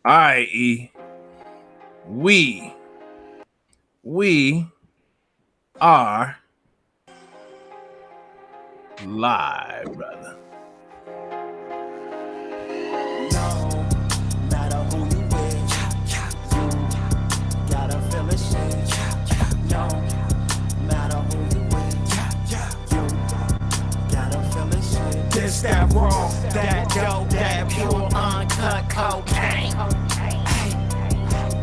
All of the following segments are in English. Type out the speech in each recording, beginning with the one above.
I.e., we are live, brother. No matter who you with, you gotta feel a shit. No matter who you with, you gotta feel a shit. This that raw, that dope, that pure uncut cocaine.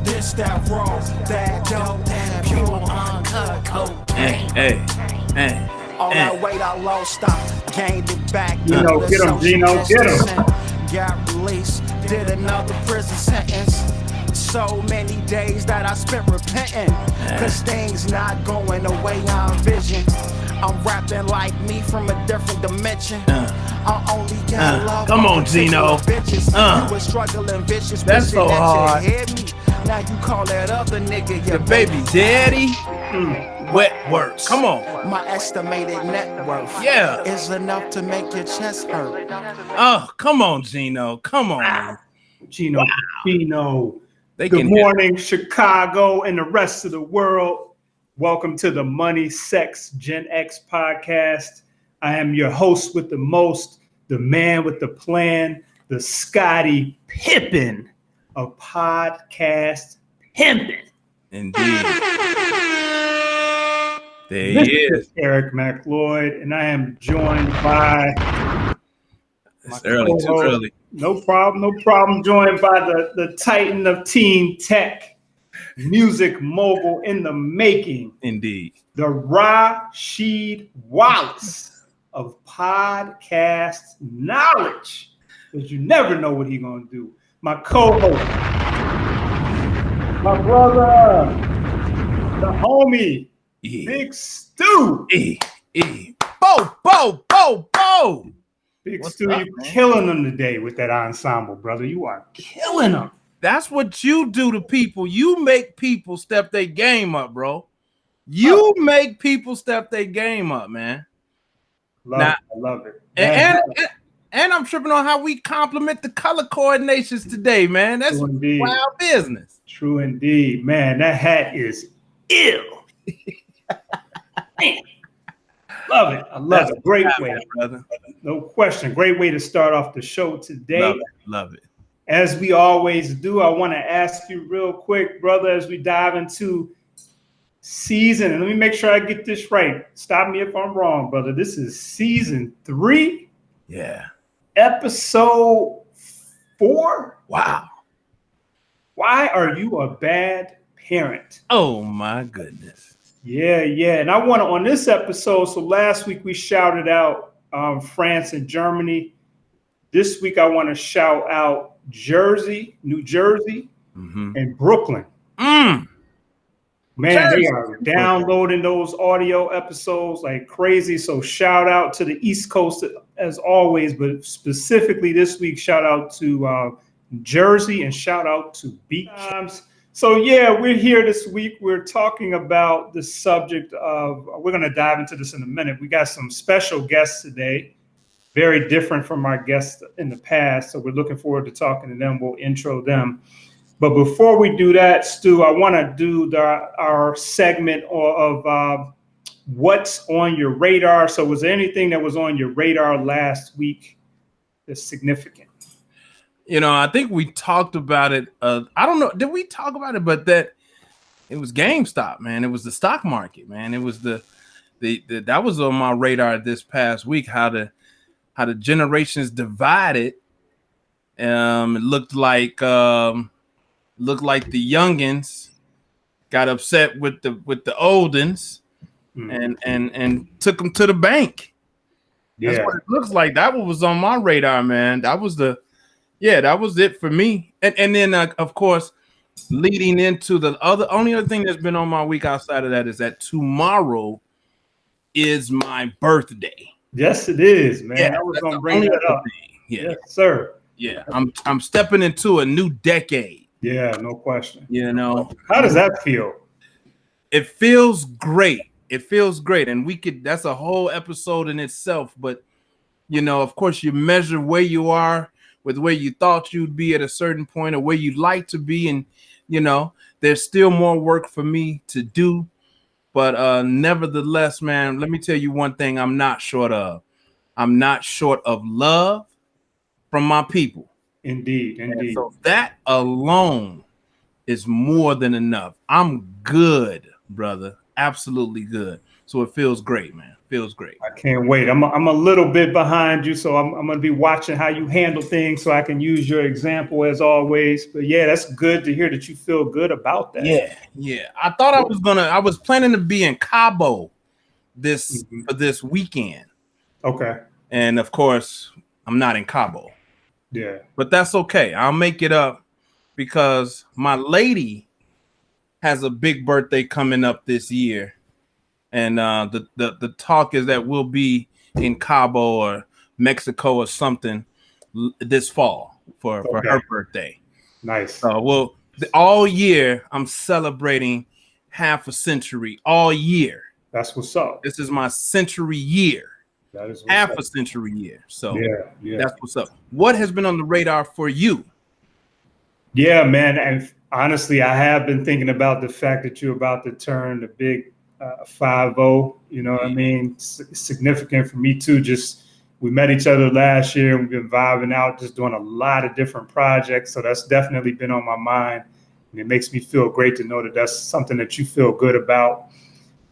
This that raw, that dope, that pure uncut cocaine. Hey. All that weight I lost, I gained it back. Get him, Gino, get him. Got released, did another prison sentence. So many days that I spent repenting, cause things not going the way I envision. I'm rapping like me from a different dimension. I only got love. Come on, Gino. Bitches. You was struggling vicious. That's so hard. You hit me. Now you call that other nigga your baby daddy. Wet works. Come on. My estimated net worth is enough to make your chest hurt. Oh, come on, Gino. Come on. Gino. They Good can morning, Chicago and the rest of the world. Welcome to the Money, Sex, Gen X podcast. I am your host with the most, the man with the plan, the Scottie Pippen of podcast pimping. Indeed. There he is. Eric McLeod, and I am joined by It's early, too early. No problem. Joined by the Titan of Teen Tech, music mogul in the making. Indeed. The Rasheed Wallace of podcast knowledge. Because you never know what he's going to do. My co-host, my brother, the homie, Big Stu. Bo. Big What's Stu, up, you man? killing them today with that ensemble, brother. You are killing them. That's what you do to people. You make people step their game up, bro. You make people step their game up, man. I love it. And I'm tripping on how we compliment the color coordinations today, man. That's wild business. True indeed. Man, that hat is ill. Man. Love it. I love it. Great way, brother. No question. Great way to start off the show today. Love it. As we always do, I want to ask you real quick, brother, as we dive into season, and let me make sure I get this right. Stop me if I'm wrong, brother. This is season 3. Yeah. Episode 4. Wow. Why are you a bad parent? Oh my goodness. Yeah. And I want to, on this episode, so last week we shouted out France and Germany. This week I want to shout out New Jersey, and Brooklyn. Man, they are downloading those audio episodes like crazy. So shout out to the East Coast as always, but specifically this week, shout out to Jersey and shout out to Beach. So yeah, we're here this week. We're talking about the subject of, we're going to dive into this in a minute. We got some special guests today, very different from our guests in the past. So we're looking forward to talking to them. We'll intro them. But before we do that, Stu, I want to do our segment of what's on your radar. So was there anything that was on your radar last week that's significant? You know, I think we talked about it. I don't know. Did we talk about it? But that it was GameStop, man. It was the stock market, man. It was the that was on my radar this past week. How the generations divided. It looked like the youngins got upset with the oldens and took them to the bank. That's what it looks like. That was on my radar, man. That was it for me. And then of course, leading into the only other thing that's been on my week outside of that is that tomorrow is my birthday. Yes, it is, man. Yeah, I was gonna bring that up. Yeah. Yes, sir. Yeah, I'm stepping into a new decade. Yeah, no question. You know, how does that feel? It feels great. And that's a whole episode in itself. But you know, of course, you measure where you are with where you thought you'd be at a certain point or where you'd like to be. And, you know, there's still more work for me to do. But nevertheless, man, let me tell you one thing I'm not short of. I'm not short of love from my people. Indeed. And so that alone is more than enough. I'm good, brother. Absolutely good. So it feels great, man. Feels great. I can't wait. I'm a little bit behind you, so I'm going to be watching how you handle things so I can use your example as always. But yeah, that's good to hear that you feel good about that. Yeah. I thought I was planning to be in Cabo for this weekend. Okay. And of course, I'm not in Cabo. Yeah. But that's okay. I'll make it up because my lady has a big birthday coming up this year. And the talk is that we'll be in Cabo or Mexico or something this fall for her birthday. Nice. Well, all year I'm celebrating half a century all year. That's what's up. This is my century year. That is half a century year. So yeah, that's what's up. What has been on the radar for you? Yeah, man. And honestly, I have been thinking about the fact that you're about to turn the big 5-0. You know what I mean? Significant for me too. Just we met each other last year and we've been vibing out, just doing a lot of different projects. So that's definitely been on my mind. And it makes me feel great to know that that's something that you feel good about.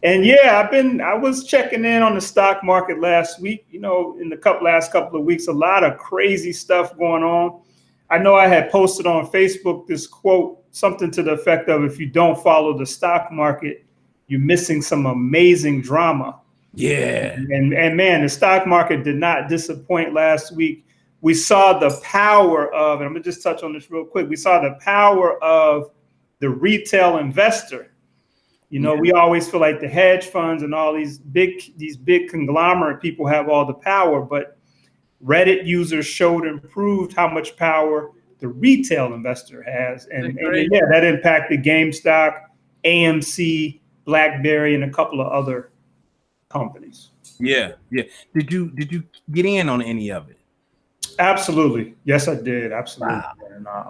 And yeah, I was checking in on the stock market last week, you know, in the last couple of weeks, a lot of crazy stuff going on. I know I had posted on Facebook this quote, something to the effect of, if you don't follow the stock market, you're missing some amazing drama. Yeah. And man, the stock market did not disappoint last week. We saw the power of, and I'm gonna just touch on this real quick. We saw the power of the retail investor. You know, we always feel like the hedge funds and all these big conglomerate people have all the power, but Reddit users showed and proved how much power the retail investor has. And yeah, that impacted GameStop, AMC, BlackBerry, and a couple of other companies. Yeah. Did you get in on any of it? Absolutely. Yes, I did. Absolutely. Wow.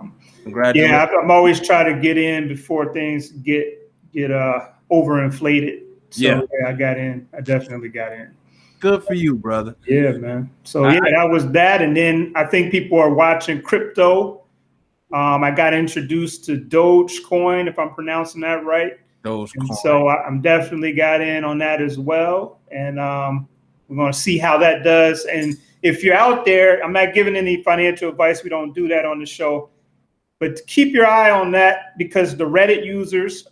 And, congratulations. Yeah, I'm always trying to get in before things get overinflated. So yeah, I got in. I definitely got in. Good for you, brother. Yeah, man. So yeah, that was that. And then I think people are watching crypto. I got introduced to Dogecoin, if I'm pronouncing that right. Dogecoin. So I'm definitely got in on that as well. And we're going to see how that does. And if you're out there, I'm not giving any financial advice. We don't do that on the show. But keep your eye on that, because the Reddit users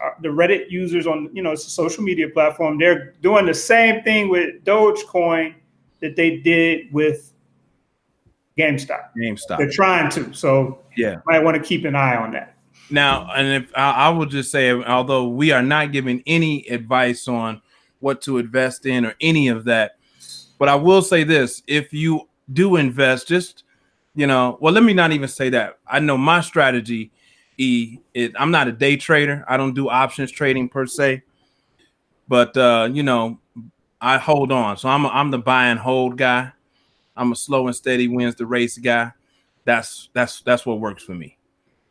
on, you know, it's a social media platform. They're doing the same thing with Dogecoin that they did with GameStop. They're trying to. So yeah, you might want to keep an eye on that. Now, and if I will just say, although we are not giving any advice on what to invest in or any of that, but I will say this: if you do invest, just, you know, well, let me not even say that. I know my strategy I'm not a day trader. I don't do options trading per se, but you know, I hold on. So I'm the buy and hold guy. I'm a slow and steady wins the race guy. That's what works for me.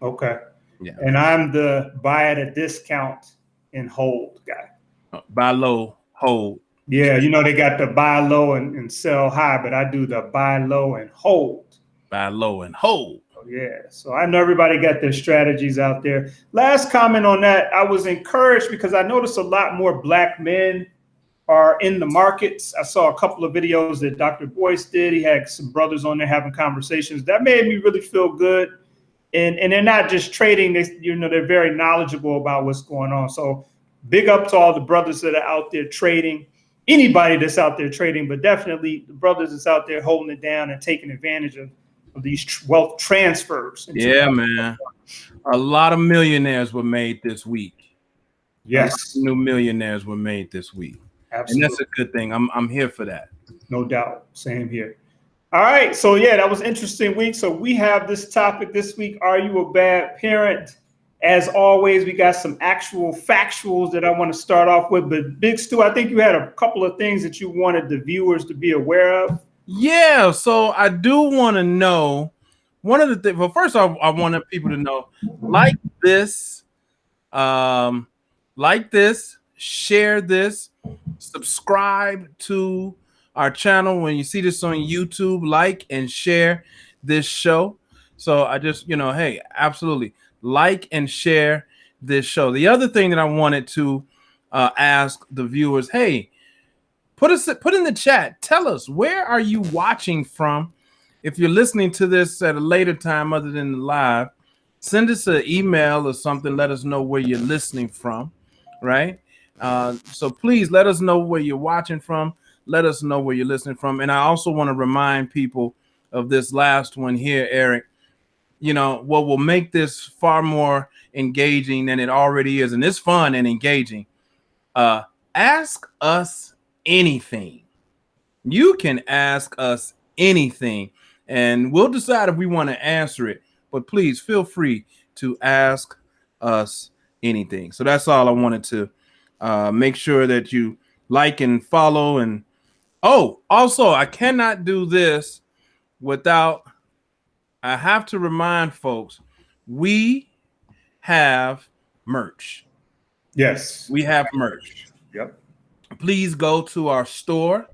Okay. Yeah. And I'm the buy at a discount and hold guy. Buy low, hold. Yeah, you know, they got the buy low and sell high, but I do the buy low and hold. Buy low and hold. Yeah, so I know everybody got their strategies out there. Last comment on that, I was encouraged because I noticed a lot more Black men are in the markets. I saw a couple of videos that Dr. Boyce did. He had some brothers on there having conversations. That made me really feel good. And they're not just trading, they're very knowledgeable about what's going on. So big up to all the brothers that are out there trading, anybody that's out there trading, but definitely the brothers that's out there holding it down and taking advantage of these wealth transfers. Yeah, man. A lot of millionaires were made this week. Yes. New millionaires were made this week. Absolutely. And that's a good thing. I'm here for that. No doubt. Same here. All right. So yeah, that was an interesting week. So we have this topic this week. Are you a bad parent? As always, we got some actual factuals that I want to start off with. But Big Stu, I think you had a couple of things that you wanted the viewers to be aware of. Yeah. So I do want to know one of the things. Well, first I wanted people to know, like this, share this, subscribe to our channel. When you see this on YouTube, like and share this show. So I just, hey, absolutely like and share this show. The other thing that I wanted to ask the viewers, hey, put in the chat. Tell us, where are you watching from? If you're listening to this at a later time other than the live, send us an email or something. Let us know where you're listening from, right? So please let us know where you're watching from. Let us know where you're listening from. And I also want to remind people of this last one here, Eric. What will make this far more engaging than it already is, and it's fun and engaging. Ask us anything. You can ask us anything, and we'll decide if we want to answer it. But please feel free to ask us anything. So that's all I wanted to make sure that you like and follow. And also, I cannot do this without. I have to remind folks, we have merch. Yes, we have merch. Yep. Please go to our store,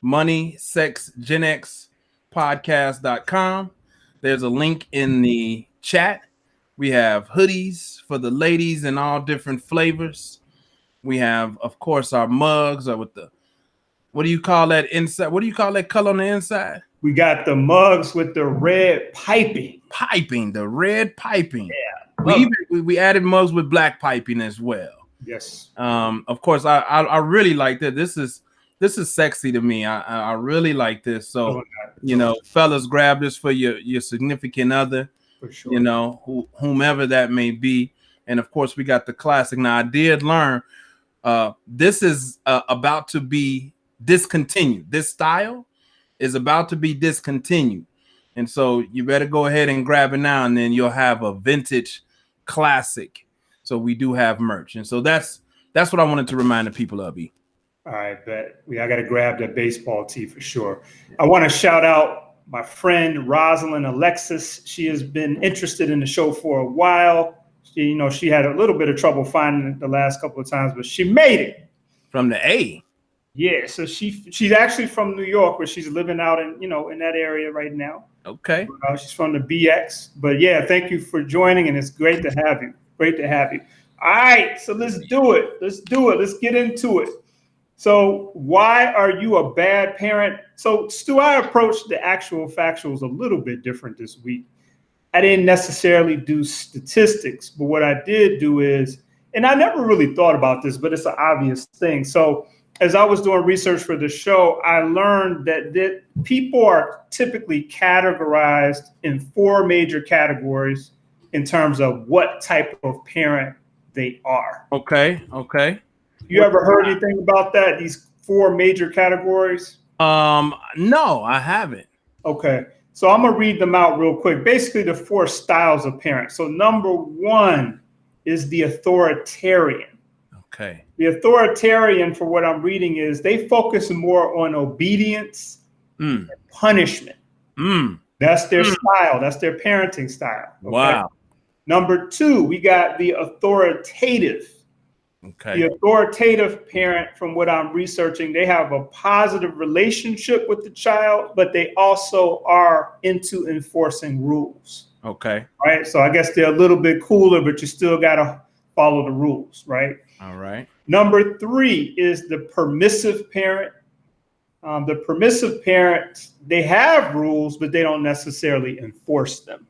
moneysexgenxpodcast.com. There's a link in the chat. We have hoodies for the ladies in all different flavors. We have, of course, our mugs with the, what do you call that inside? What do you call that color on the inside? We got the mugs with the red piping. The red piping. Yeah. We added mugs with black piping as well. Yes. Of course, I really like that. This is sexy to me. I really like this. So, fellas, grab this for your significant other, for sure. Whomever that may be. And of course, we got the classic. Now, I did learn this is about to be discontinued. This style is about to be discontinued. And so you better go ahead and grab it now, and then you'll have a vintage classic. So we do have merch. And so that's what I wanted to remind the people of. All right, bet. I got to grab that baseball tee for sure. I want to shout out my friend Rosalind Alexis. She has been interested in the show for a while. She had a little bit of trouble finding it the last couple of times, but she made it. From the A. Yeah, so she's actually from New York, but she's living out in that area right now. Okay. She's from the BX. But yeah, thank you for joining, and it's great to have you. Great to have you. All right, so let's do it. Let's get into it. So why are you a bad parent? So Stu, I approached the actual factuals a little bit different this week. I didn't necessarily do statistics, but what I did do is, and I never really thought about this, but it's an obvious thing. So as I was doing research for the show, I learned that people are typically categorized in 4 major categories in terms of what type of parent they are. Okay. You ever heard anything about that? These 4 major categories? No, I haven't. Okay. So I'm going to read them out real quick. Basically, the 4 styles of parents. So number 1 is the authoritarian. Okay. The authoritarian, for what I'm reading, is they focus more on obedience and punishment. That's their style. That's their parenting style. Okay? Wow. Number 2, we got the authoritative. Okay. The authoritative parent, from what I'm researching, they have a positive relationship with the child, but they also are into enforcing rules. Okay. Right. So I guess they're a little bit cooler, but you still got to follow the rules. Right. All right. Number 3 is the permissive parent. The permissive parents, they have rules, but they don't necessarily enforce them.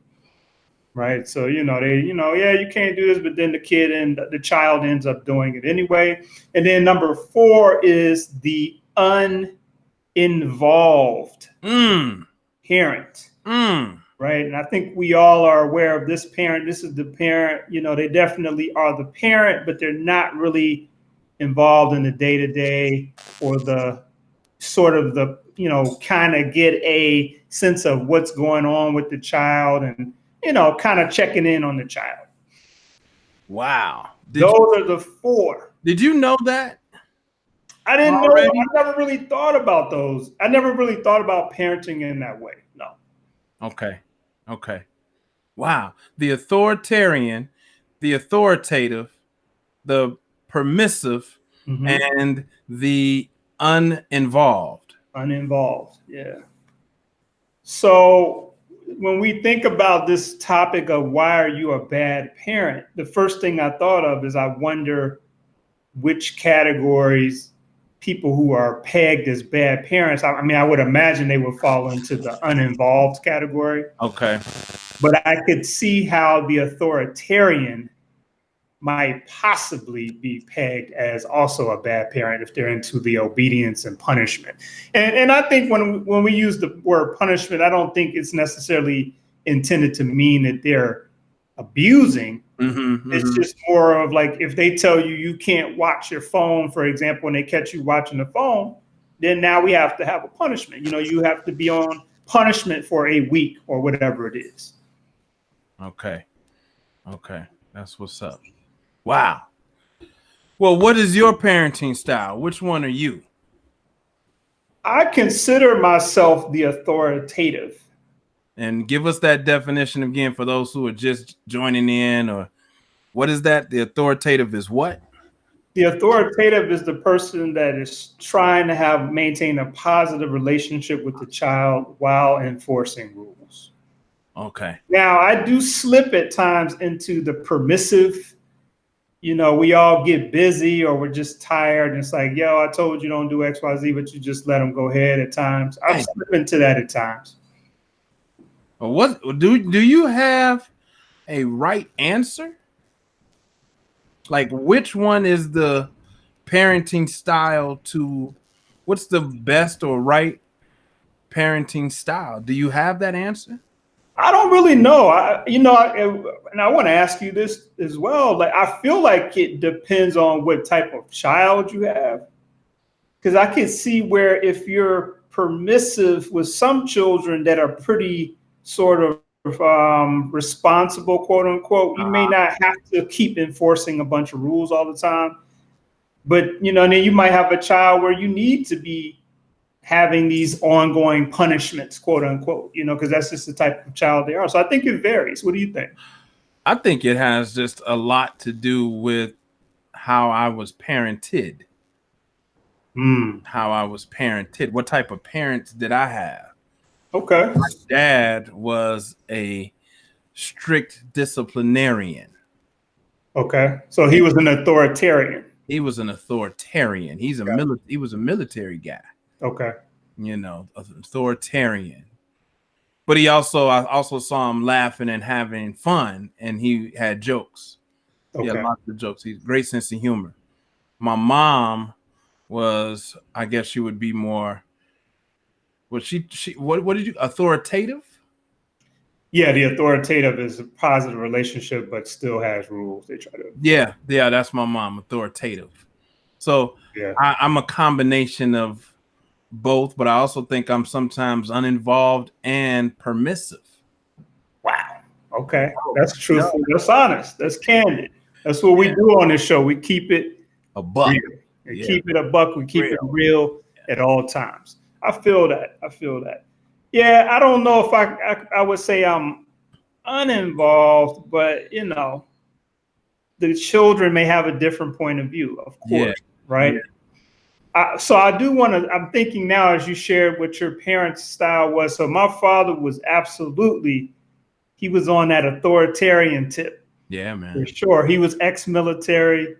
Right. So, you can't do this, but then the child ends up doing it anyway. And then number 4 is the uninvolved parent. Right. And I think we all are aware of this parent. This is the parent, they definitely are the parent, but they're not really involved in the day-to-day or the sort of the, kind of get a sense of what's going on with the child and, kind of checking in on the child. Wow. Those are the 4. Did you know that? I didn't know. I never really thought about those. I never really thought about parenting in that way. No. Okay. Okay. Wow. The authoritarian, the authoritative, the permissive, and the uninvolved. Uninvolved. Yeah. So when we think about this topic of why are you a bad parent, the first thing I thought of is I wonder which categories people who are pegged as bad parents. I mean, I would imagine they would fall into the uninvolved category. Okay. But I could see how the authoritarian might possibly be pegged as also a bad parent if they're into the obedience and punishment. And I think when we use the word punishment, I don't think it's necessarily intended to mean that they're abusing. It's just more of like if they tell you you can't watch your phone, for example, and they catch you watching the phone, then now we have to have a punishment. You know, you have to be on punishment for a week or whatever it is. Okay. Okay. That's what's up. Wow. Well, what is your parenting style? Which one are you? I consider myself the authoritative. And give us that definition again for those who are just joining in, or what is that? The authoritative is what? The authoritative is the person that is trying to maintain a positive relationship with the child while enforcing rules. Okay. Now, I do slip at times into the permissive. You know, we all get busy or we're just tired. And it's like, yo, I told you don't do X, Y, Z, but you just let them go ahead at times. I slip into that at times. What do you have a right answer? Like, which one is the parenting style to what's the best or right parenting style? Do you have that answer? I don't really know. And I want to ask you this as well. Like, I feel like it depends on what type of child you have. Because I can see where if you're permissive with some children that are pretty sort of responsible, quote unquote, you may not have to keep enforcing a bunch of rules all the time. But, you know, and then you might have a child where you need to be having these ongoing punishments, quote unquote, you know, because that's just the type of child they are. So I think it varies. What do you think? I think it has just a lot to do with how I was parented. How I was parented. What type of parents did I have? Okay. My dad was a strict disciplinarian. Okay. So he was an authoritarian. He was an authoritarian. He was a military guy. Okay. You know, authoritarian. But I also saw him laughing and having fun, and he had jokes. Okay. He had lots of jokes. He's great sense of humor. My mom was, I guess she would be more, what did you, authoritative? Yeah, the authoritative is a positive relationship, but still has rules. They try to. Yeah, that's my mom, authoritative. So yeah. I'm a combination of both, but I also think I'm sometimes uninvolved and permissive. Wow. Okay. That's truthful. Yeah. That's honest. That's candid. That's what we do on this show. We keep it a buck. Real. Keep it a buck. We keep it real at all times. I feel that. Yeah, I don't know if I would say I'm uninvolved, but you know, the children may have a different point of view, of course, right? Yeah. So I do want to, I'm thinking now as you shared what your parents' style was. So my father was he was on that authoritarian tip. Yeah, man. For sure. He was ex-military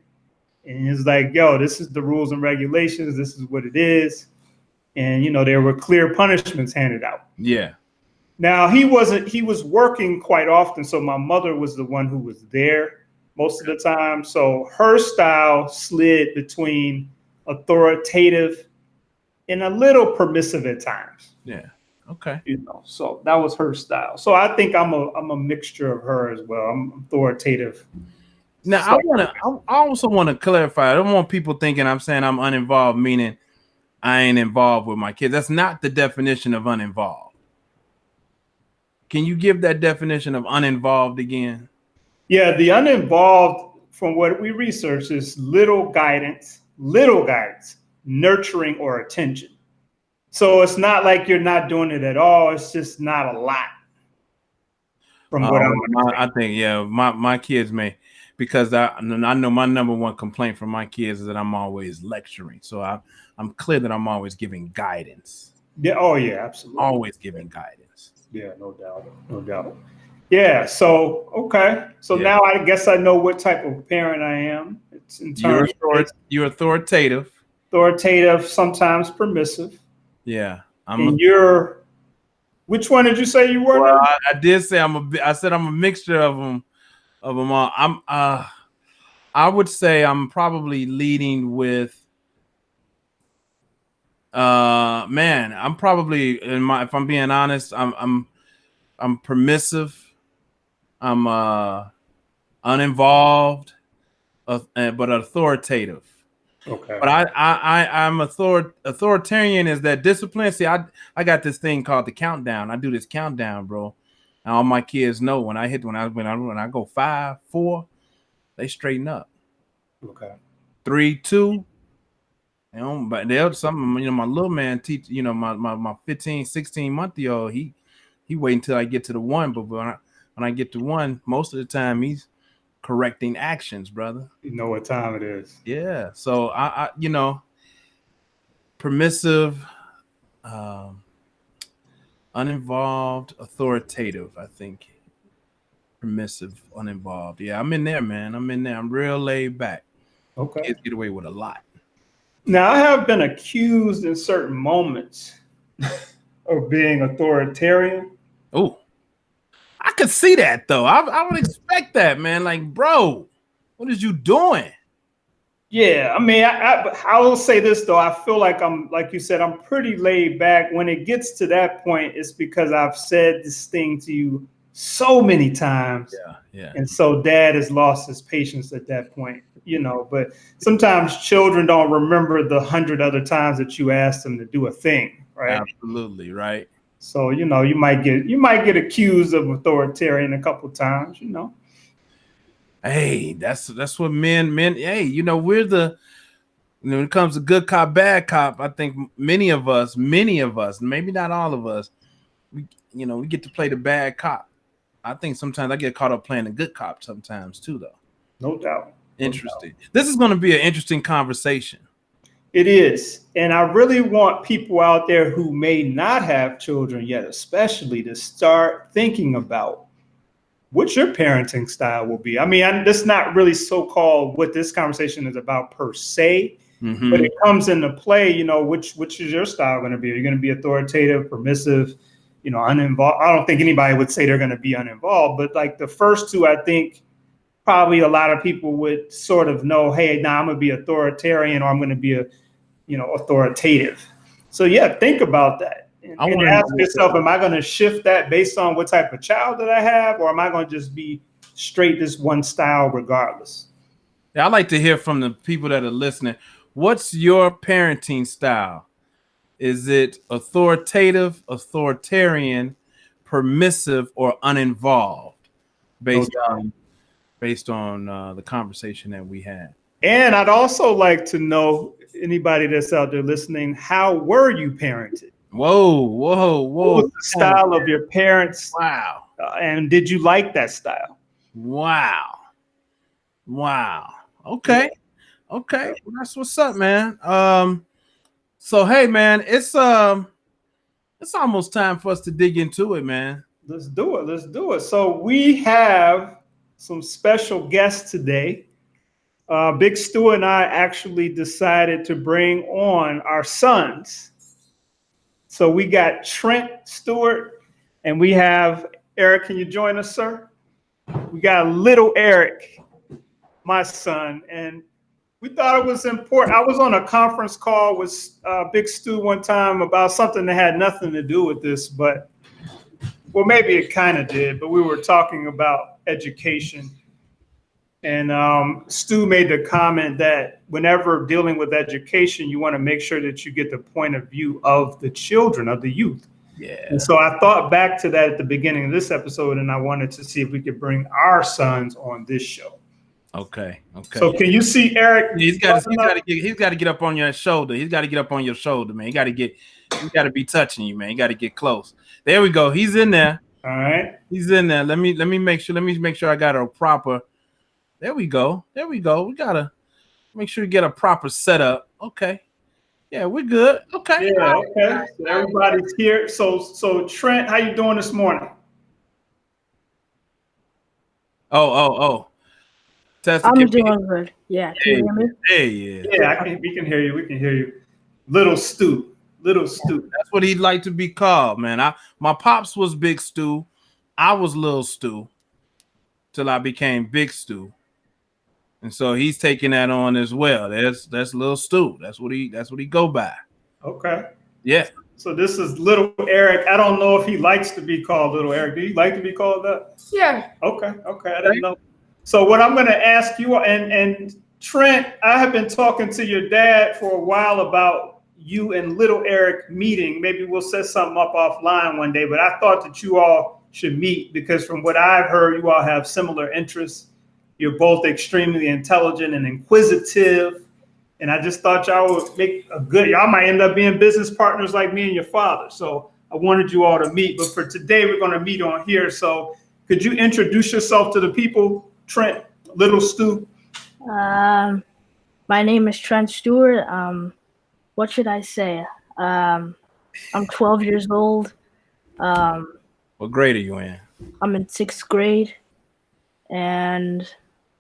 and he was like, yo, this is the rules and regulations. This is what it is. And, you know, there were clear punishments handed out. Yeah. Now, he was working quite often. So my mother was the one who was there most of the time. So her style slid between authoritative and a little permissive at times. Yeah. Okay. You know, so that was her style. So I think I'm a mixture of her as well. I'm authoritative. Now I also want to clarify. I don't want people thinking I'm saying I'm uninvolved, meaning I ain't involved with my kids. That's not the definition of uninvolved. Can you give that definition of uninvolved again? Yeah, the uninvolved, from what we researched, is little guidance, nurturing, or attention. So it's not like you're not doing it at all. It's just not a lot. From what I think, yeah, my kids may, because I know my number one complaint from my kids is that I'm always lecturing. So I'm clear that I'm always giving guidance. Yeah. Oh, yeah. Absolutely. Always giving guidance. Yeah. No doubt. No doubt. Yeah. So okay. So Yeah. now I guess I know what type of parent I am. It's in terms You're authoritative. authoritative, sometimes permissive. Yeah. And you're. Which one did you say you were? Well, I did say I said I'm a mixture of them all. I would say I'm probably leading with man, I'm probably if I'm being honest, I'm permissive. I'm uninvolved, but authoritative. Okay. But I'm authoritarian is that discipline. See, I got this thing called the countdown. I do this countdown, bro. And all my kids know when I go 5, 4, they straighten up. Okay. 3, 2. But they'll some, my little man teach, my 15, 16-month-old, he wait until I get to the 1. But when I get to 1, most of the time he's correcting actions, brother. You know what time it is. Yeah. So I permissive, uninvolved, authoritative, I think. Permissive, uninvolved. Yeah, I'm in there, man. I'm real laid back. Okay. Kids get away with a lot. Now, I have been accused in certain moments of being authoritarian. Oh, I could see that though. I would expect that, man. Like, bro, what is you doing? Yeah, I mean, I will say this though. I feel like like you said, I'm pretty laid back. When it gets to that point, it's because I've said this thing to you so many times. Yeah. And so dad has lost his patience at that point, but sometimes children don't remember the 100 other times that you asked them to do a thing, right? Absolutely, right. So, you might get accused of authoritarian a couple times, Hey, that's what men, hey, we're the, when it comes to good cop, bad cop, I think many of us, maybe not all of us, we get to play the bad cop. I think sometimes I get caught up playing the good cop sometimes too, though. No doubt. Interesting. This is going to be an interesting conversation. It is. And I really want people out there who may not have children yet, especially, to start thinking about what your parenting style will be. I mean, that's not really so-called what this conversation is about per se, but it comes into play, which is your style going to be? Are you going to be authoritative, permissive, uninvolved? I don't think anybody would say they're going to be uninvolved, but like the first two, I think probably a lot of people would sort of know, hey, now I'm going to be authoritarian or I'm going to be authoritative. So yeah, think about that. And ask yourself, am I going to shift that based on what type of child that I have, or am I going to just be straight this one style regardless? Yeah, I'd like to hear from the people that are listening. What's your parenting style? Is it authoritative, authoritarian, permissive, or uninvolved? Based on the conversation that we had. And I'd also like to know, anybody that's out there listening, how were you parented? Whoa. What was the style of your parents? Wow. And did you like that style? Wow. Okay. Well, that's what's up, man. So hey, man, it's almost time for us to dig into it, man. Let's do it. So we have some special guests today. Big Stu and I actually decided to bring on our sons. So we got Trent Stewart and we have Eric. Can you join us, sir? We got little Eric, my son, and we thought it was important. I was on a conference call with Big Stu one time about something that had nothing to do with this, but well, maybe it kind of did, but we were talking about education. And Stu made the comment that whenever dealing with education, you want to make sure that you get the point of view of the children, of the youth. Yeah. And so I thought back to that at the beginning of this episode, and I wanted to see if we could bring our sons on this show. Okay. So can you see Eric? He's got to get up on your shoulder. He's got to get up on your shoulder, man. He got to be touching you, man. You got to get close. There we go. He's in there. All right. He's in there. Let me make sure I got a proper. There we go. We gotta make sure you get a proper setup. Okay. Yeah, we're good. Okay. Yeah. Okay. So everybody's here. So Trent, how you doing this morning? Oh. I'm doing good. Yeah, can you hear me? Hey. Yeah, we can hear you. We can hear you. Little Stu. That's what he'd like to be called, man. My pops was Big Stu. I was Little Stu till I became Big Stu. And so he's taking that on as well. That's Little Stu. That's what he go by. Okay. Yeah. So this is Little Eric. I don't know if he likes to be called Little Eric. Do you like to be called that? Yeah. Okay. I didn't know. So what I'm going to ask you, and Trent, I have been talking to your dad for a while about you and Little Eric meeting. Maybe we'll set something up offline one day, but I thought that you all should meet because from what I've heard, you all have similar interests. You're both extremely intelligent and inquisitive. And I just thought y'all would make y'all might end up being business partners like me and your father. So I wanted you all to meet. But for today, we're going to meet on here. So could you introduce yourself to the people, Trent, Little Stu? My name is Trent Stewart. What should I say? I'm 12 years old. What grade are you in? I'm in 6th grade. And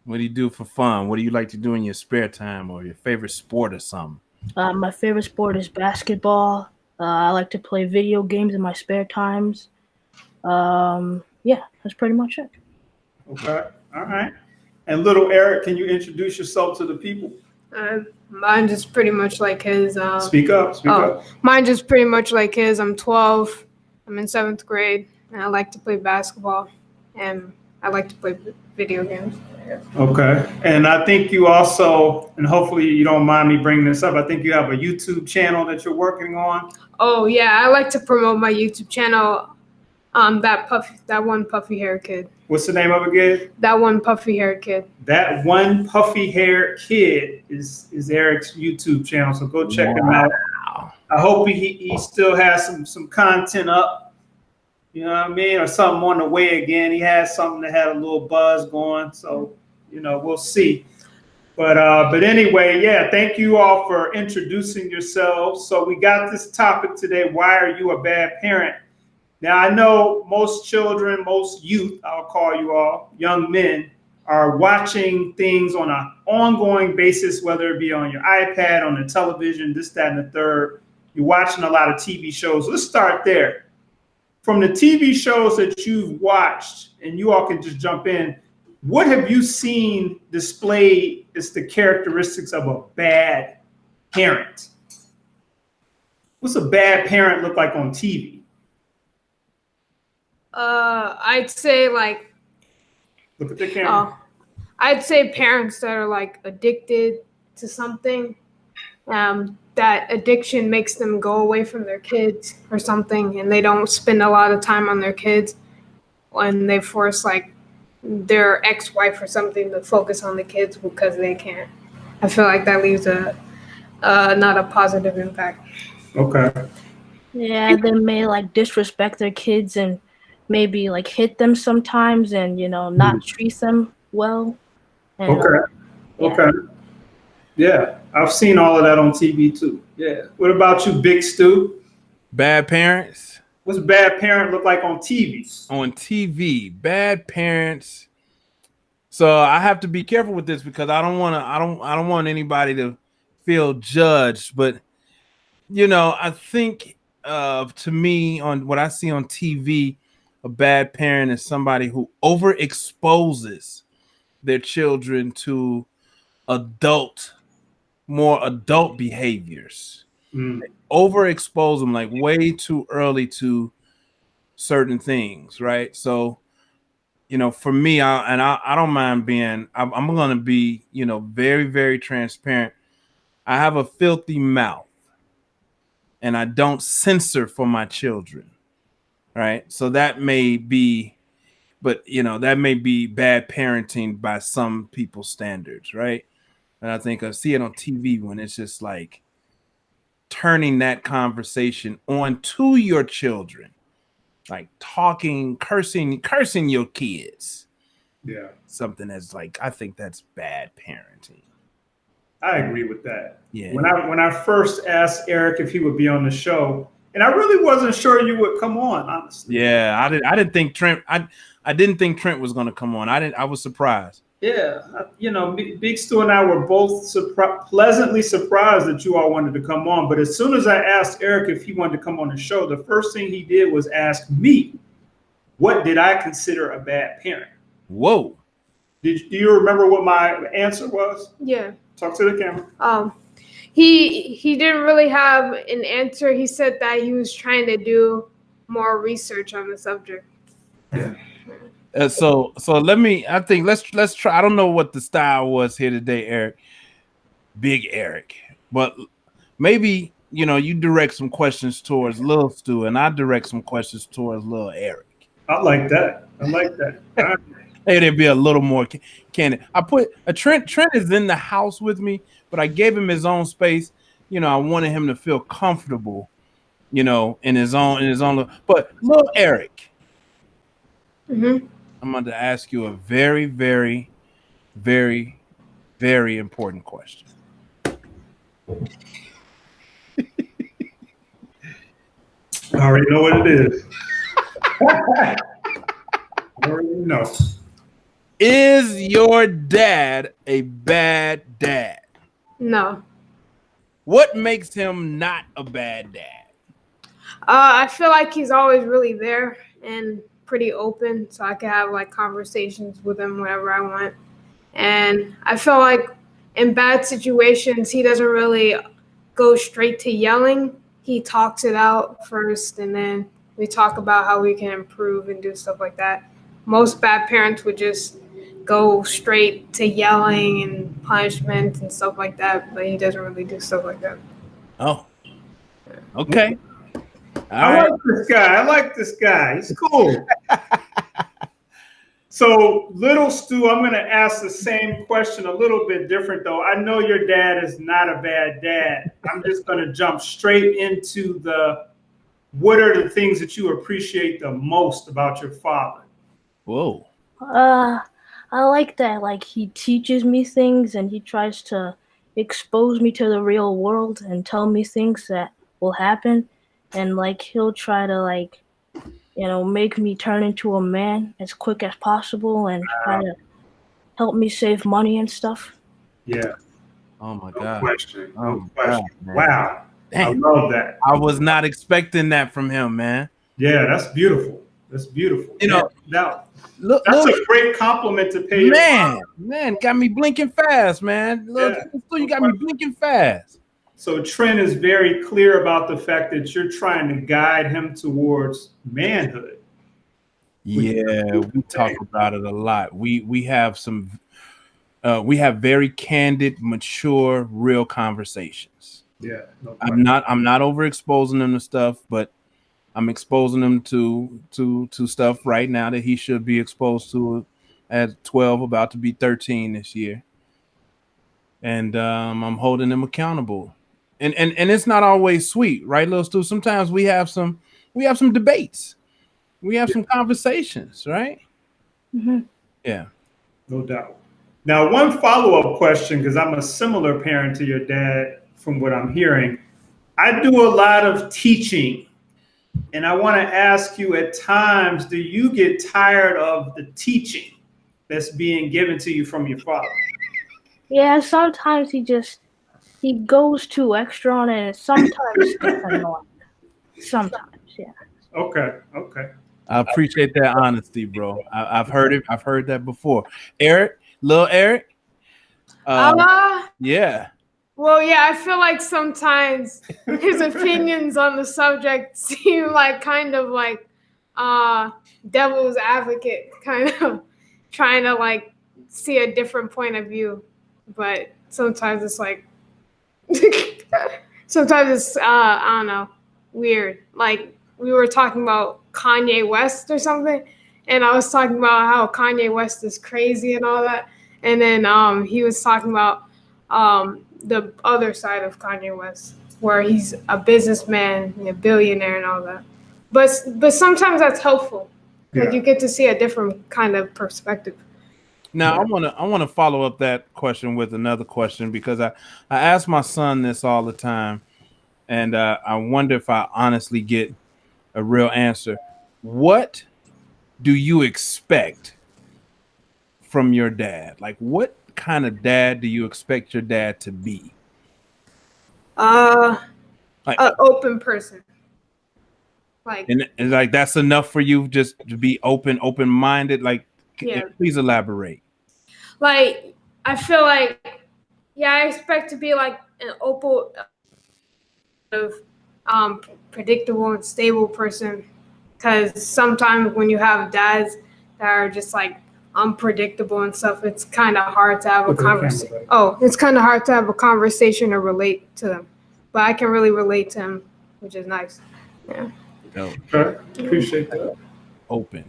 what do you do for fun? What do you like to do in your spare time or your favorite sport or something? My favorite sport is basketball. I like to play video games in my spare times. Yeah, that's pretty much it. Okay. All right. And Little Eric, can you introduce yourself to the people? Mine just pretty much like his. Speak up. Mine just pretty much like his. I'm 12. I'm in 7th grade, and I like to play basketball, and I like to play video games. Okay. And I think you also, and hopefully you don't mind me bringing this up, I think you have a YouTube channel that you're working on. Oh yeah, I like to promote my YouTube channel. That one puffy hair kid. What's the name of it again? That one puffy hair kid. That one puffy hair kid is Eric's YouTube channel. So go check him out. I hope he still has some content up. You know what I mean? Or something on the way again. He has something that had a little buzz going. So, we'll see. But anyway, yeah, thank you all for introducing yourselves. So we got this topic today. Why are you a bad parent? Now, I know most children, most youth, I'll call you all, young men, are watching things on an ongoing basis, whether it be on your iPad, on the television, this, that, and the third. You're watching a lot of TV shows. Let's start there. From the TV shows that you've watched, and you all can just jump in, what have you seen displayed as the characteristics of a bad parent? What's a bad parent look like on TV? I'd say like. Look at the camera. I'd say parents that are like addicted to something. That addiction makes them go away from their kids or something, and they don't spend a lot of time on their kids, and they force like their ex-wife or something to focus on the kids because they can't. I feel like that leaves not a positive impact. Okay. Yeah, they may like disrespect their kids and maybe like hit them sometimes and not treat them well. And, Okay. Yeah, I've seen all of that on TV too. Yeah. What about you, Big Stu? Bad parents? What's a bad parent look like on TV? On TV, bad parents. So I have to be careful with this because I don't want anybody to feel judged. But I think to me, on what I see on TV, a bad parent is somebody who overexposes their children to more adult behaviors. They overexpose them like way too early to certain things, right? So, for me, I don't mind being. I'm going to be, very, very transparent. I have a filthy mouth, and I don't censor for my children, right? So that may be, but that may be bad parenting by some people's standards, right? And I think I see it on TV when it's just like turning that conversation on to your children, like talking, cursing your kids. Yeah. Something that's like, I think that's bad parenting. I agree with that. Yeah. When I first asked Eric if he would be on the show, and I really wasn't sure you would come on, honestly. Yeah, I didn't think Trent. I didn't think Trent was going to come on. I was surprised. Yeah, Big Stu and I were both pleasantly surprised that you all wanted to come on. But as soon as I asked Eric if he wanted to come on the show, the first thing he did was ask me, what did I consider a bad parent? Whoa. Do you remember what my answer was? Yeah. Talk to the camera. He didn't really have an answer. He said that he was trying to do more research on the subject. Yeah. So let's try. I don't know what the style was here today, Eric. Big Eric. But maybe, you direct some questions towards Lil Stu and I direct some questions towards Lil Eric. I like that. Hey, there'd be a little more candid. I put a Trent is in the house with me, but I gave him his own space. I wanted him to feel comfortable, in his own. But Lil Eric, Mm-hmm. I'm going to ask you a very, very, very, very important question. I already know what it is. I already know. Is your dad a bad dad? No. What makes him not a bad dad? I feel like he's always really there and pretty open, so I can have like conversations with him whenever I want. And I feel like in bad situations, he doesn't really go straight to yelling. He talks it out first, and then we talk about how we can improve and do stuff like that. Most bad parents would just go straight to yelling and punishment and stuff like that, but he doesn't really do stuff like that. Oh, okay. I like this guy. He's cool. So, Little Stu, I'm going to ask the same question a little bit different, though. I know your dad is not a bad dad. I'm just going to jump straight into what are the things that you appreciate the most about your father? Whoa. I like that. Like, he teaches me things and he tries to expose me to the real world and tell me things that will happen. And like, he'll try to make me turn into a man as quick as possible and try to help me save money and stuff. Yeah. Oh my No God. question. Oh No my question. God, Wow. Damn. I love that. I was not expecting that from him, man. Yeah, that's beautiful. That's beautiful. Now, look, that's a great compliment to pay. Man, got me blinking fast, man. Look, you got me blinking fast. So Trent is very clear about the fact that you're trying to guide him towards manhood. Yeah, we talk about it a lot. We have we have very candid, mature, real conversations. Yeah, I'm not overexposing him to stuff, but I'm exposing him to stuff right now that he should be exposed to at 12, about to be 13 this year. And I'm holding him accountable. And it's not always sweet, right, Lil Stu? Sometimes we have some debates. We have some conversations, right? Mm-hmm. Yeah. No doubt. Now, one follow-up question, because I'm a similar parent to your dad from what I'm hearing. I do a lot of teaching, and I want to ask you, at times, do you get tired of the teaching that's being given to you from your father? Yeah, sometimes he goes too extra on it, and sometimes it's annoying. Sometimes, yeah. Okay. I appreciate that honesty, bro. I've heard it. I've heard that before. Eric, Lil Eric. Yeah. Well, yeah, I feel like sometimes his opinions on the subject seem like kind of like devil's advocate, kind of trying to like see a different point of view. But sometimes it's like, sometimes it's, I don't know, weird. Like we were talking about Kanye West or something, and I was talking about how Kanye West is crazy and all that. And then he was talking about the other side of Kanye West, where he's a businessman, a billionaire and all that. but sometimes that's helpful because Yeah. you get to see a different kind of perspective. Now I wanna follow up that question with another question because I ask my son this all the time, and I wonder if I honestly get a real answer. What do you expect from your dad? Like, what kind of dad do you expect your dad to be? Like, An open person. Like, and like that's enough for you just to be open-minded. Like, yeah. please elaborate. Like, I feel like, yeah, I expect to be like an open, of predictable and stable person. Because sometimes when you have dads that are just like unpredictable and stuff, it's kind of hard to have a conversation. Oh, it's kind of hard to have a conversation or relate to them. But I can really relate to him, which is nice. Yeah. Okay. Appreciate that. Open.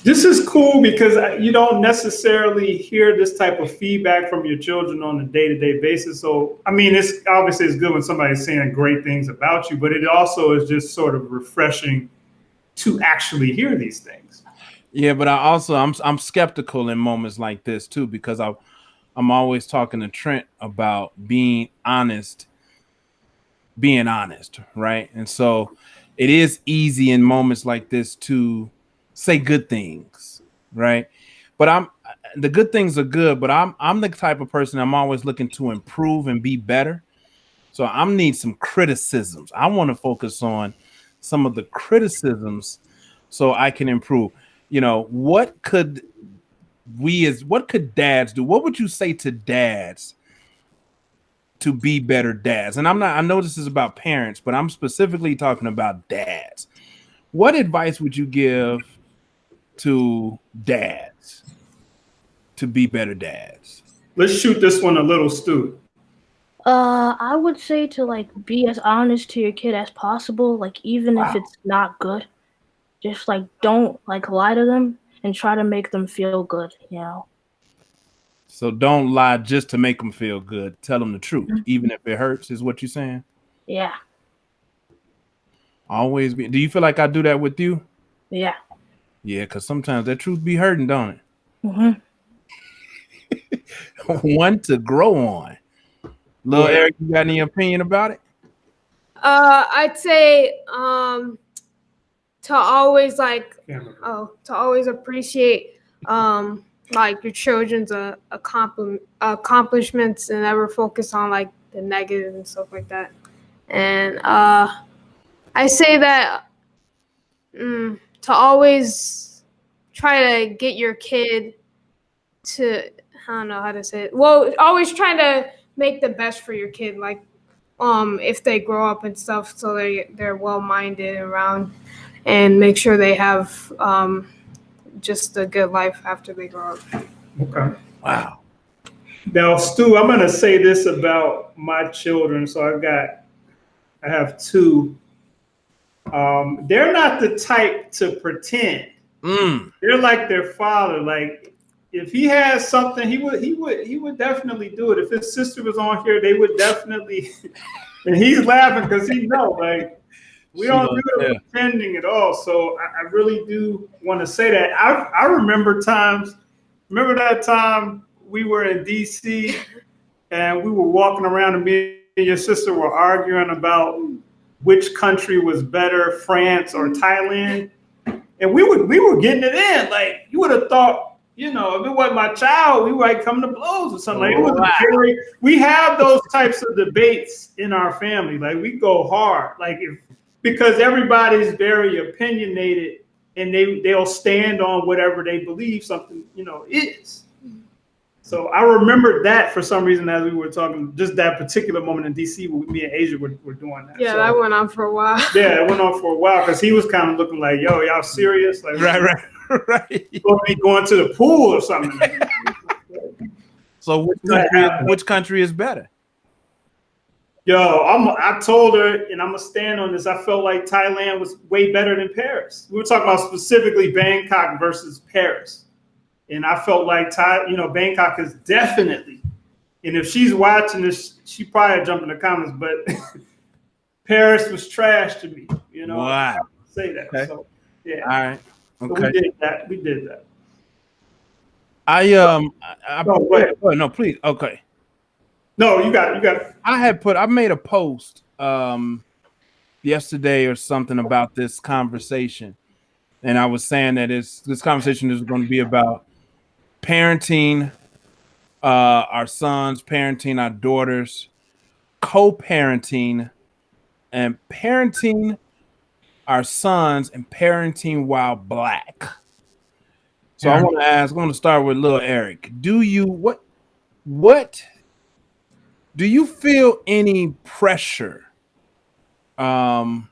This is cool because you don't necessarily hear this type of feedback from your children on a day-to-day basis. So, I mean, it's obviously it's good when somebody's saying great things about you, but it also is just sort of refreshing to actually hear these things. Yeah, but I'm skeptical in moments like this too because I'm always talking to Trent about being honest, right? And so it is easy in moments like this to say good things, right? But the good things are good, but I'm the type of person I'm always looking to improve and be better. So I need some criticisms. I want to focus on some of the criticisms so I can improve. You know, what could dads do? What would you say to dads to be better dads? And I know this is about parents, but I'm specifically talking about dads. What advice would you give to dads to be better dads? Let's shoot this one a little, Stu. I would say to like be as honest to your kid as possible, like even if it's not good. Just like don't like lie to them and try to make them feel good, you know. So don't lie just to make them feel good. Tell them the truth, even if it hurts, is what you're saying? Yeah. Always be. Do you feel like I do that with you? Yeah. Yeah, because sometimes that truth be hurting, don't it? Mm-hmm. One to grow on. Lil Eric, you got any opinion about it? I'd say to always appreciate like your children's accomplishments and never focus on like the negative and stuff like that. And I say that to always try to get your kid to, I don't know how to say it. Well, always trying to make the best for your kid, like if they grow up and stuff, so they're well-minded around, and make sure they have just a good life after they grow up. Okay. Wow. Now, Stu, I'm going to say this about my children. So I have two. They're not the type to pretend. They're like their father. Like if he has something, he would definitely do it. If his sister was on here, they would definitely. And he's laughing because he knows, like, we don't do the pretending at all. So I really do want to say that. I remember times. Remember that time we were in DC and we were walking around and me and your sister were arguing about which country was better, France or Thailand. And we were getting it in. Like you would have thought, you know, if it wasn't my child, we might come to blows or something. Like, it was we have those types of debates in our family. Like we go hard. Like because everybody's very opinionated and they'll stand on whatever they believe something, you know, is. So I remember that for some reason as we were talking, just that particular moment in DC where me and Asia were doing that. Yeah, so, that went on for a while. Yeah, it went on for a while because he was kind of looking like, yo, y'all serious? Like, right. Supposed to be going to the pool or something. So which country is better? Yo, I told her, and I'm gonna stand on this. I felt like Thailand was way better than Paris. We were talking about specifically Bangkok versus Paris, and I felt like Bangkok is definitely. And if she's watching this, she probably jump in the comments. But Paris was trash to me. You know, Wow. I have to say that. Okay. So yeah. All right. So Okay. we did that. I No, go ahead. no, please. Okay. No, you got it. I made a post yesterday or something about this conversation. And I was saying that this conversation is going to be about parenting our sons, parenting our daughters, co-parenting, and parenting our sons and parenting while Black. So I want to start with little Eric. What do you feel any pressure to,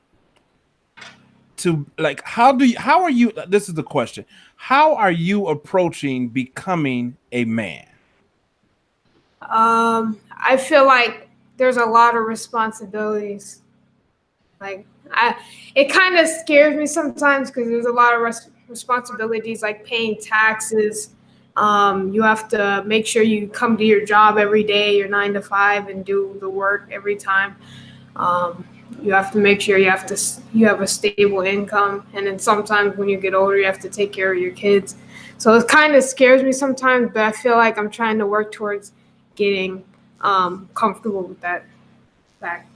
like, how are you, this is the question, how are you approaching becoming a man? I feel like there's a lot of responsibilities. Like it kind of scares me sometimes because there's a lot of responsibilities, like paying taxes. You have to make sure you come to your job every day, your 9 to 5, and do the work every time. You have to make sure you have a stable income, and then sometimes when you get older, you have to take care of your kids. So it kind of scares me sometimes, but I feel like I'm trying to work towards getting comfortable with that fact.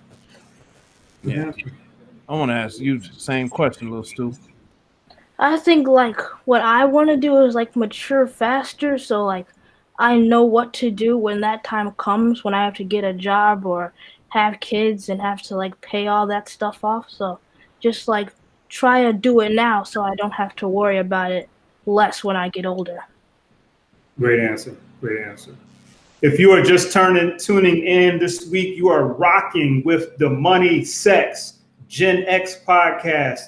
Yeah. I want to ask you the same question, little Stu. I think like what I want to do is like mature faster, so like I know what to do when that time comes, when I have to get a job or have kids and have to like pay all that stuff off. So just like try to do it now so I don't have to worry about it less when I get older. Great answer. Great answer. If you are just tuning in this week, you are rocking with the Money Sex Gen X podcast,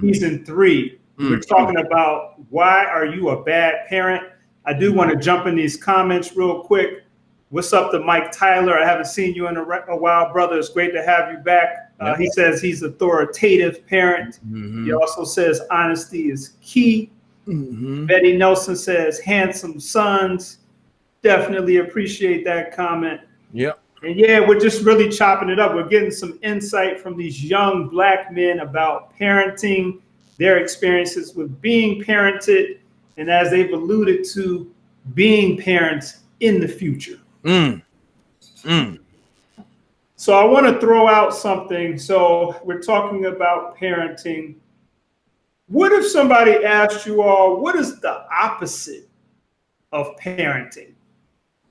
season 3. We're talking about why are you a bad parent? I do want to jump in these comments real quick. What's up to Mike Tyler? I haven't seen you in a while, brother. It's great to have you back. Yep. He says he's authoritative parent. He also says honesty is key. Betty Nelson says handsome sons. Definitely appreciate that comment. Yep. And yeah, we're just really chopping it up. We're getting some insight from these young Black men about parenting, their experiences with being parented, and as they've alluded to, being parents in the future. So I want to throw out something. So we're talking about parenting. What if somebody asked you all, what is the opposite of parenting?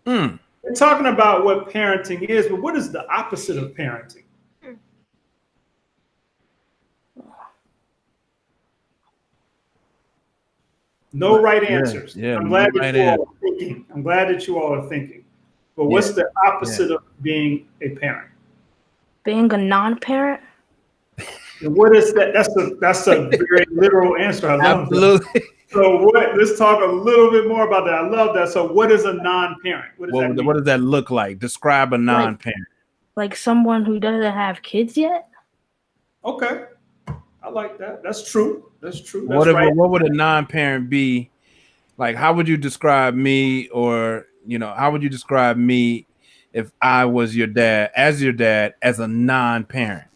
We're talking about what parenting is, but what is the opposite of parenting? No right answers. Yeah, I'm glad no that right you all are thinking. I'm glad that you all are thinking. But what's the opposite of being a parent? Being a non-parent? And what is that? That's a very literal answer. I love Absolutely. that. So let's talk a little bit more about that. I love that. So what is a non-parent? What does that mean? What does that look like? Describe a non-parent. Like someone who doesn't have kids yet? Okay. I like that. That's true. That's true. What would a non-parent be? Like, how would you describe me, or how would you describe me if I was your dad, as a non-parent?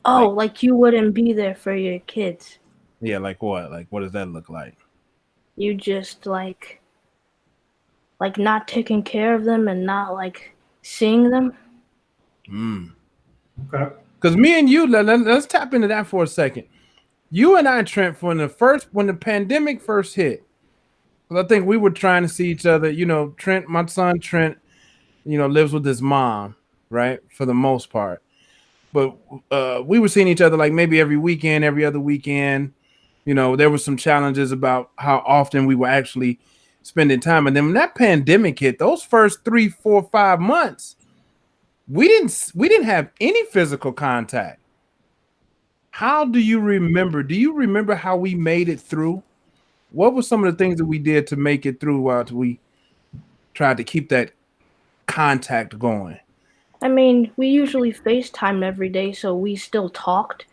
Oh, like you wouldn't be there for your kids. Yeah, like what? Like, what does that look like? You just like not taking care of them and not like seeing them. Okay. Because me and you, let's tap into that for a second. You and I, Trent, when the pandemic first hit, because I think we were trying to see each other. Trent, my son Trent, lives with his mom, right, for the most part. But we were seeing each other like maybe every weekend, every other weekend. There were some challenges about how often we were actually spending time. And then when that pandemic hit, those first 3, 4, 5 months, we didn't have any physical contact. How do you remember? Do you remember how we made it through? What were some of the things that we did to make it through while we tried to keep that contact going? I mean, we usually FaceTime every day, so we still talked,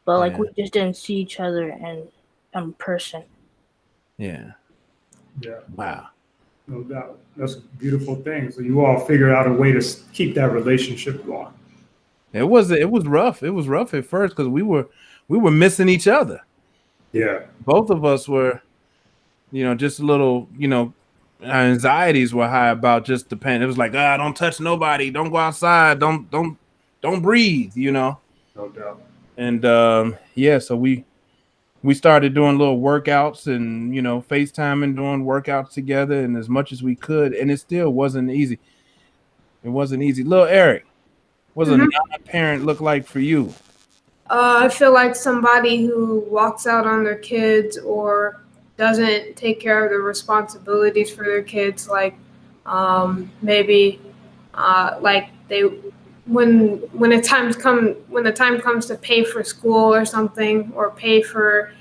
but like we just didn't see each other in person. Yeah. Wow. No doubt. That's a beautiful thing. So you all figured out a way to keep that relationship going. It was rough. It was rough at first because we were missing each other. Yeah. Both of us were, just a little, our anxieties were high about just the pain. It was like, don't touch nobody, don't go outside, don't breathe, No doubt. And so we started doing little workouts and FaceTime and doing workouts together and as much as we could, and it still wasn't easy. It wasn't easy. Little Eric, what's a non-parent look like for you? I feel like somebody who walks out on their kids or doesn't take care of the responsibilities for their kids, like maybe like they when the time comes to pay for school or something, or pay for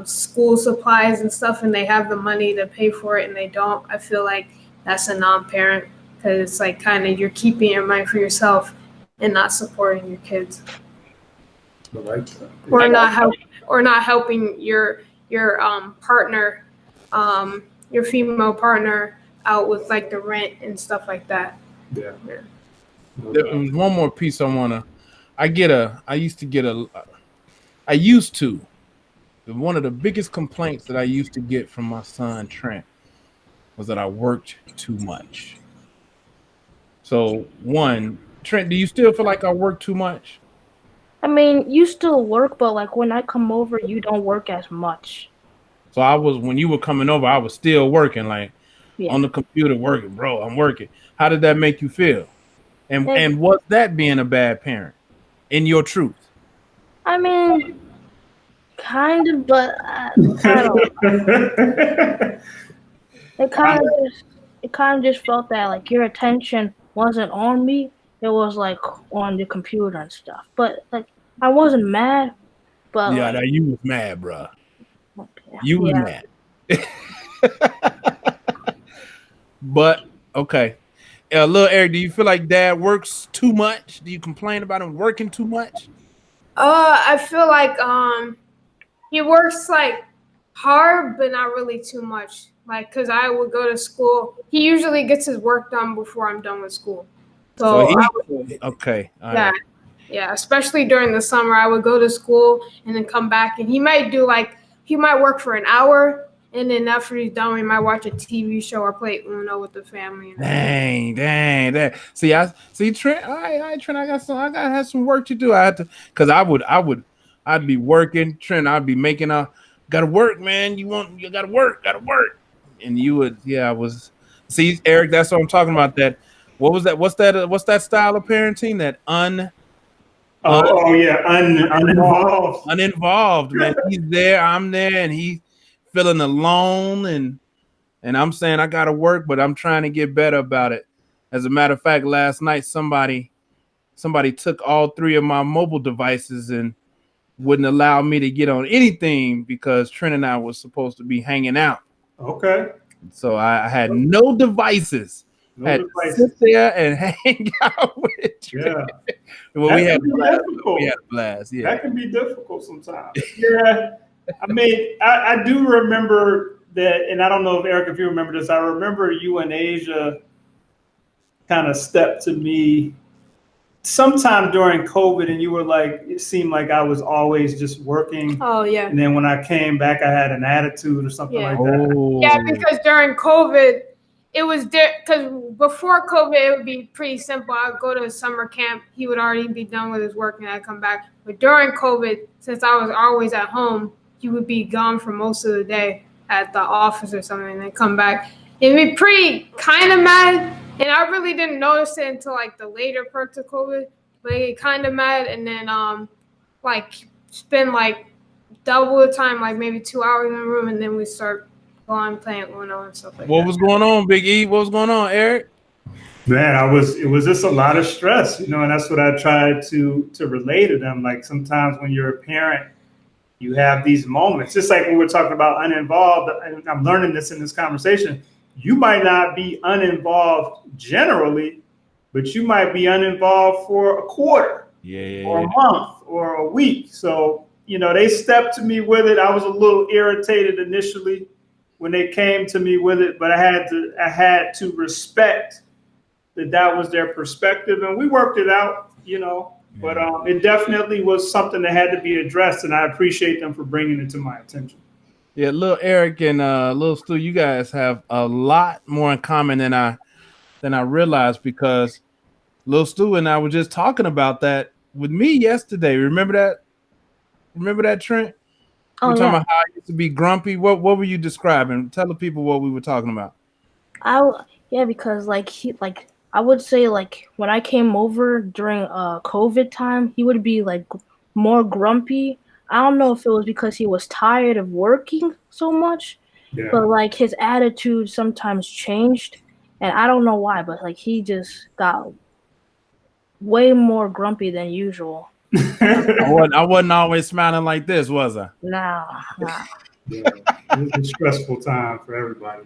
school supplies and stuff, and they have the money to pay for it and they don't. I feel like that's a non-parent, because it's like kind of you're keeping your money for yourself and not supporting your kids, or not helping your partner, your female partner out with like the rent and stuff like that. Yeah. There was one more piece I wanna. I used to. One of the biggest complaints that I used to get from my son Trent was that I worked too much. So one, Trent, do you still feel like I work too much? I mean, you still work, but like when I come over, you don't work as much. So when you were coming over, I was still working, like on the computer working, bro. I'm working. How did that make you feel? And was that being a bad parent in your truth? I mean, kind of, but I don't know. It kind of just felt that like your attention wasn't on me. It was like on the computer and stuff. But like I wasn't mad. But yeah, like, you was mad, bro. Okay. You was mad. But okay. Little Eric, do you feel like dad works too much? Do you complain about him working too much? I feel like he works like hard, but not really too much. Like, cause I would go to school. He usually gets his work done before I'm done with school. So okay. All yeah, right. yeah. Especially during the summer, I would go to school and then come back, and he might work for an hour. And then after he's done, we might watch a TV show or play Uno with the family. Dang. See, Trent. All right, Trent. I gotta have some work to do. I had to, cause I'd be working, Trent. I'd be making gotta work, man. You gotta work. And you would, I was. See, Eric, that's what I'm talking about. That, what was that? What's that style of parenting? That uninvolved. Uninvolved, man. He's there, I'm there, and he's feeling alone, and I'm saying I gotta work, but I'm trying to get better about it. As a matter of fact, last night somebody took all 3 of my mobile devices and wouldn't allow me to get on anything because Trent and I was supposed to be hanging out. Okay. So I had no devices. To sit there and hang out with Trent. Yeah. Well, we had a blast. Yeah. That can be difficult sometimes. Yeah. I mean, I do remember that, and I don't know if Eric, if you remember this, I remember you and Asia kind of stepped to me sometime during COVID, and you were like, it seemed like I was always just working. Oh yeah. And then when I came back, I had an attitude or something like that. Yeah, because during COVID, it was because before COVID, it would be pretty simple. I'd go to a summer camp. He would already be done with his work, and I'd come back. But during COVID, since I was always at home, he would be gone for most of the day at the office or something, and then come back. It'd be pretty kind of mad, and I really didn't notice it until like the later parts of COVID. But I get kind of mad, and then like spend like double the time, like maybe 2 hours in the room, and then we start going playing Uno and stuff like that. What was going on, Big E? What was going on, Eric? Man, it was just a lot of stress, and that's what I tried to relay to them. Like sometimes when you're a parent, you have these moments, just like when we're talking about uninvolved, and I'm learning this in this conversation. You might not be uninvolved generally, but you might be uninvolved for a quarter or a month or a week. So, they stepped to me with it. I was a little irritated initially when they came to me with it, but I had to respect that was their perspective, and we worked it out, But it definitely was something that had to be addressed, and I appreciate them for bringing it to my attention. Yeah, little Eric and little Stu, you guys have a lot more in common than I realized, because little Stu and I were just talking about that with me yesterday. Remember that? Remember that, Trent? Oh, We're talking yeah. about how I used to be grumpy. What were you describing? Tell the people what we were talking about. Because I would say like when I came over during COVID time, he would be like more grumpy. I don't know if it was because he was tired of working so much, but like his attitude sometimes changed, and I don't know why, but like he just got way more grumpy than usual. I wasn't always smiling like this, was I? Nah. Yeah, it was a stressful time for everybody,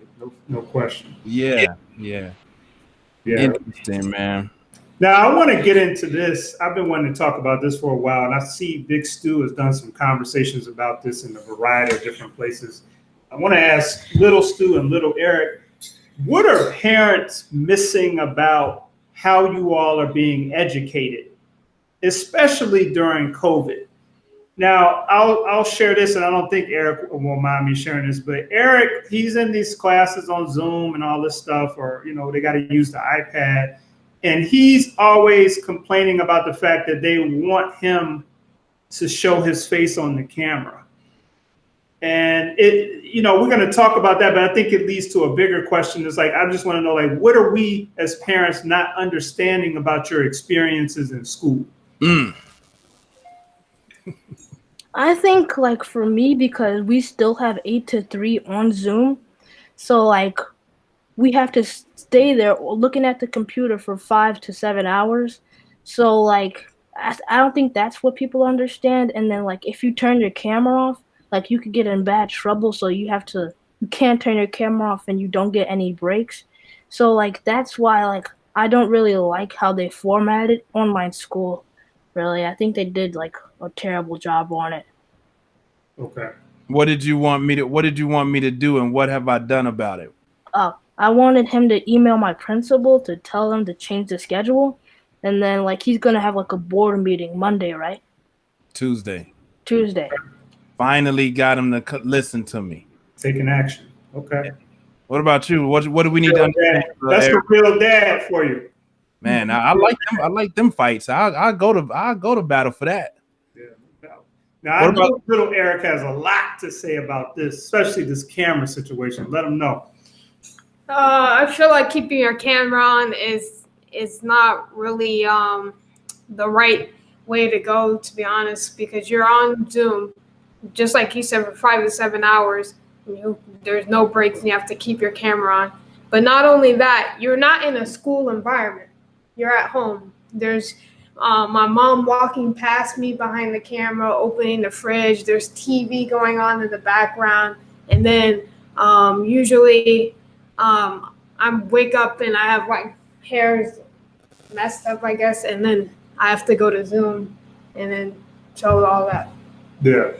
no question. Yeah. Interesting, man. Now, I want to get into this. I've been wanting to talk about this for a while, and I see Big Stu has done some conversations about this in a variety of different places. I want to ask Little Stu and Little Eric, what are parents missing about how you all are being educated, especially during COVID? Now, I'll share this, and I don't think Eric will mind me sharing this, but Eric, he's in these classes on Zoom and all this stuff, or, they got to use the iPad. And he's always complaining about the fact that they want him to show his face on the camera. And we're going to talk about that, but I think it leads to a bigger question. It's like, I just want to know, like, what are we as parents not understanding about your experiences in school? I think like for me, because we still have 8 to 3 on Zoom, so like we have to stay there looking at the computer for 5 to 7 hours. So like I don't think that's what people understand. And then like if you turn your camera off, like you could get in bad trouble. So you can't turn your camera off and you don't get any breaks. So like that's why like I don't really like how they formatted online school. Really, I think they did like a terrible job on it. Okay. What did you want me to do, and what have I done about it? I wanted him to email my principal to tell him to change the schedule, and then like he's gonna have like a board meeting Monday, right? Tuesday. Finally got him to listen to me. Taking action. Okay. What about you? What do we need to understand? That's a real dad for you. Man, I like them. I like them fights. I'll go to battle for that. Yeah. Now I know little Eric has a lot to say about this, especially this camera situation. Let him know. I feel like keeping your camera on is not really the right way to go, to be honest, because you're on Zoom, just like you said, for 5 to 7 hours. There's no breaks, and you have to keep your camera on. But not only that, you're not in a school environment. You're at home. There's my mom walking past me behind the camera, opening the fridge. There's TV going on in the background. And then usually I wake up and I have like hair messed up, I guess. And then I have to go to Zoom and then show all that. Yeah.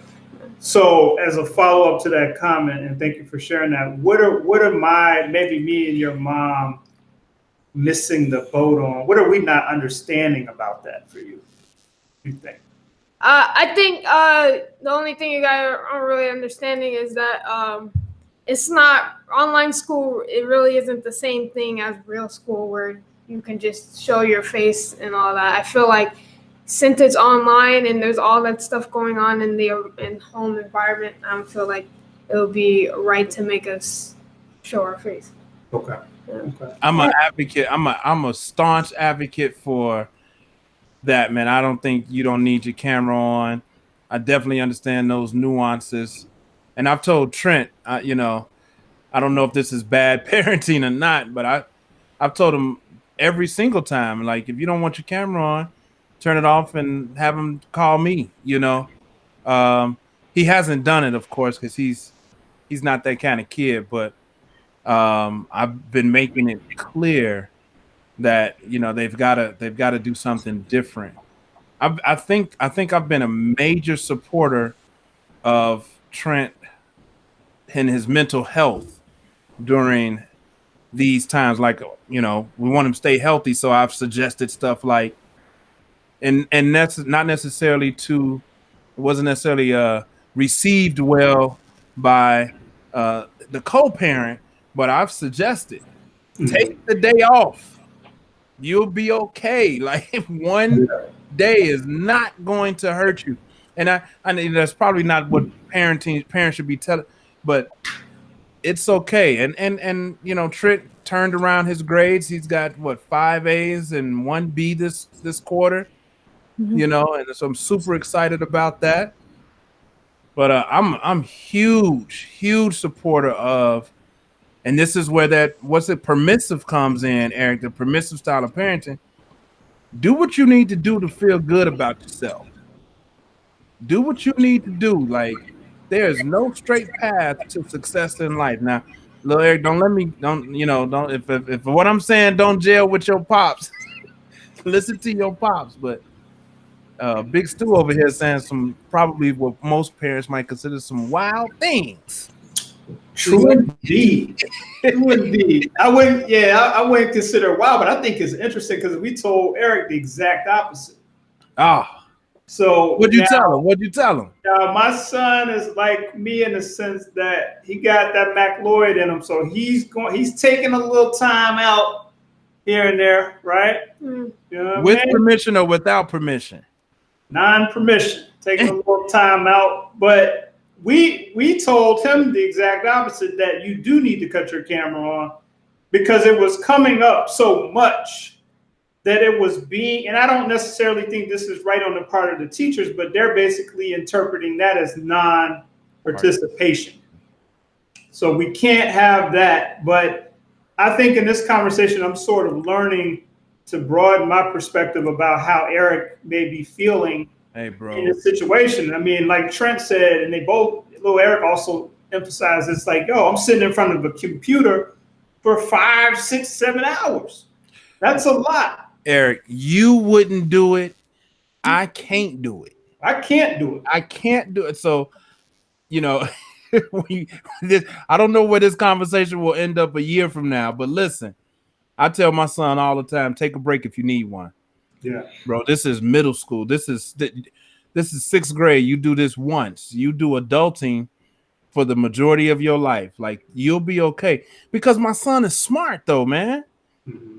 So as a follow-up to that comment, and thank you for sharing that, what are maybe me and your mom missing the boat on? What are we not understanding about that for you? What do you think? I think the only thing you guys aren't really understanding is that it's not online school. It really isn't the same thing as real school where you can just show your face and all that. I feel like since it's online and there's all that stuff going on in the home environment, I don't feel like it would be right to make us show our face. Okay. Okay. I'm an advocate. I'm a staunch advocate for that, man. I don't think you don't need your camera on. I definitely understand those nuances, and I've told Trent, I don't know if this is bad parenting or not, but I've told him every single time, like, if you don't want your camera on, turn it off and have him call me. He hasn't done it, of course, because he's not that kind of kid, but I've been making it clear that they've got to do something different. I think I've been a major supporter of Trent and his mental health during these times. Like, you know, we want them to stay healthy. So I've suggested stuff like, and that's not necessarily it wasn't necessarily received well by the co-parent, but I've suggested take the day off. You'll be okay. Like if one day is not going to hurt you. And I mean that's probably not what parents should be telling, but it's okay. And you know, Trent turned around his grades. He's got what 5 A's and 1 B this quarter. You know, and so I'm super excited about that. But I'm huge supporter of, and this is where that permissive comes in, Eric, the permissive style of parenting. Do what you need to do to feel good about yourself. Do what you need to do. Like there's no straight path to success in life. Now, little Eric, don't if what I'm saying don't jail with your pops. Listen to your pops, but Big Stu over here saying some probably what most parents might consider some wild things. True indeed. True indeed. I wouldn't consider it wild, but I think it's interesting because we told Eric the exact opposite. Ah. So what'd you tell him? What'd you tell him? My son is like me in the sense that he got that McLeod in him, so he's taking a little time out here and there, right? You know with permission or without permission? Non-permission, taking a little time out. But we told him the exact opposite, that you do need to cut your camera on because it was coming up so much that it was being, and I don't necessarily think this is right on the part of the teachers, but they're basically interpreting that as non-participation. So we can't have that. But I think in this conversation, I'm sort of learning to broaden my perspective about how Eric may be feeling in this situation. I mean, like Trent said, and little Eric also emphasized, it's like, yo, I'm sitting in front of a computer for 5, 6, 7 hours. That's a lot. Eric, you wouldn't do it. I can't do it. I can't do it. I can't do it. So, you know, I don't know where this conversation will end up a year from now, but listen, I tell my son all the time, take a break if you need one. Yeah. Bro, this is middle school. This is 6th grade. You do this once. You do adulting for the majority of your life. Like, you'll be okay. Because my son is smart though, man.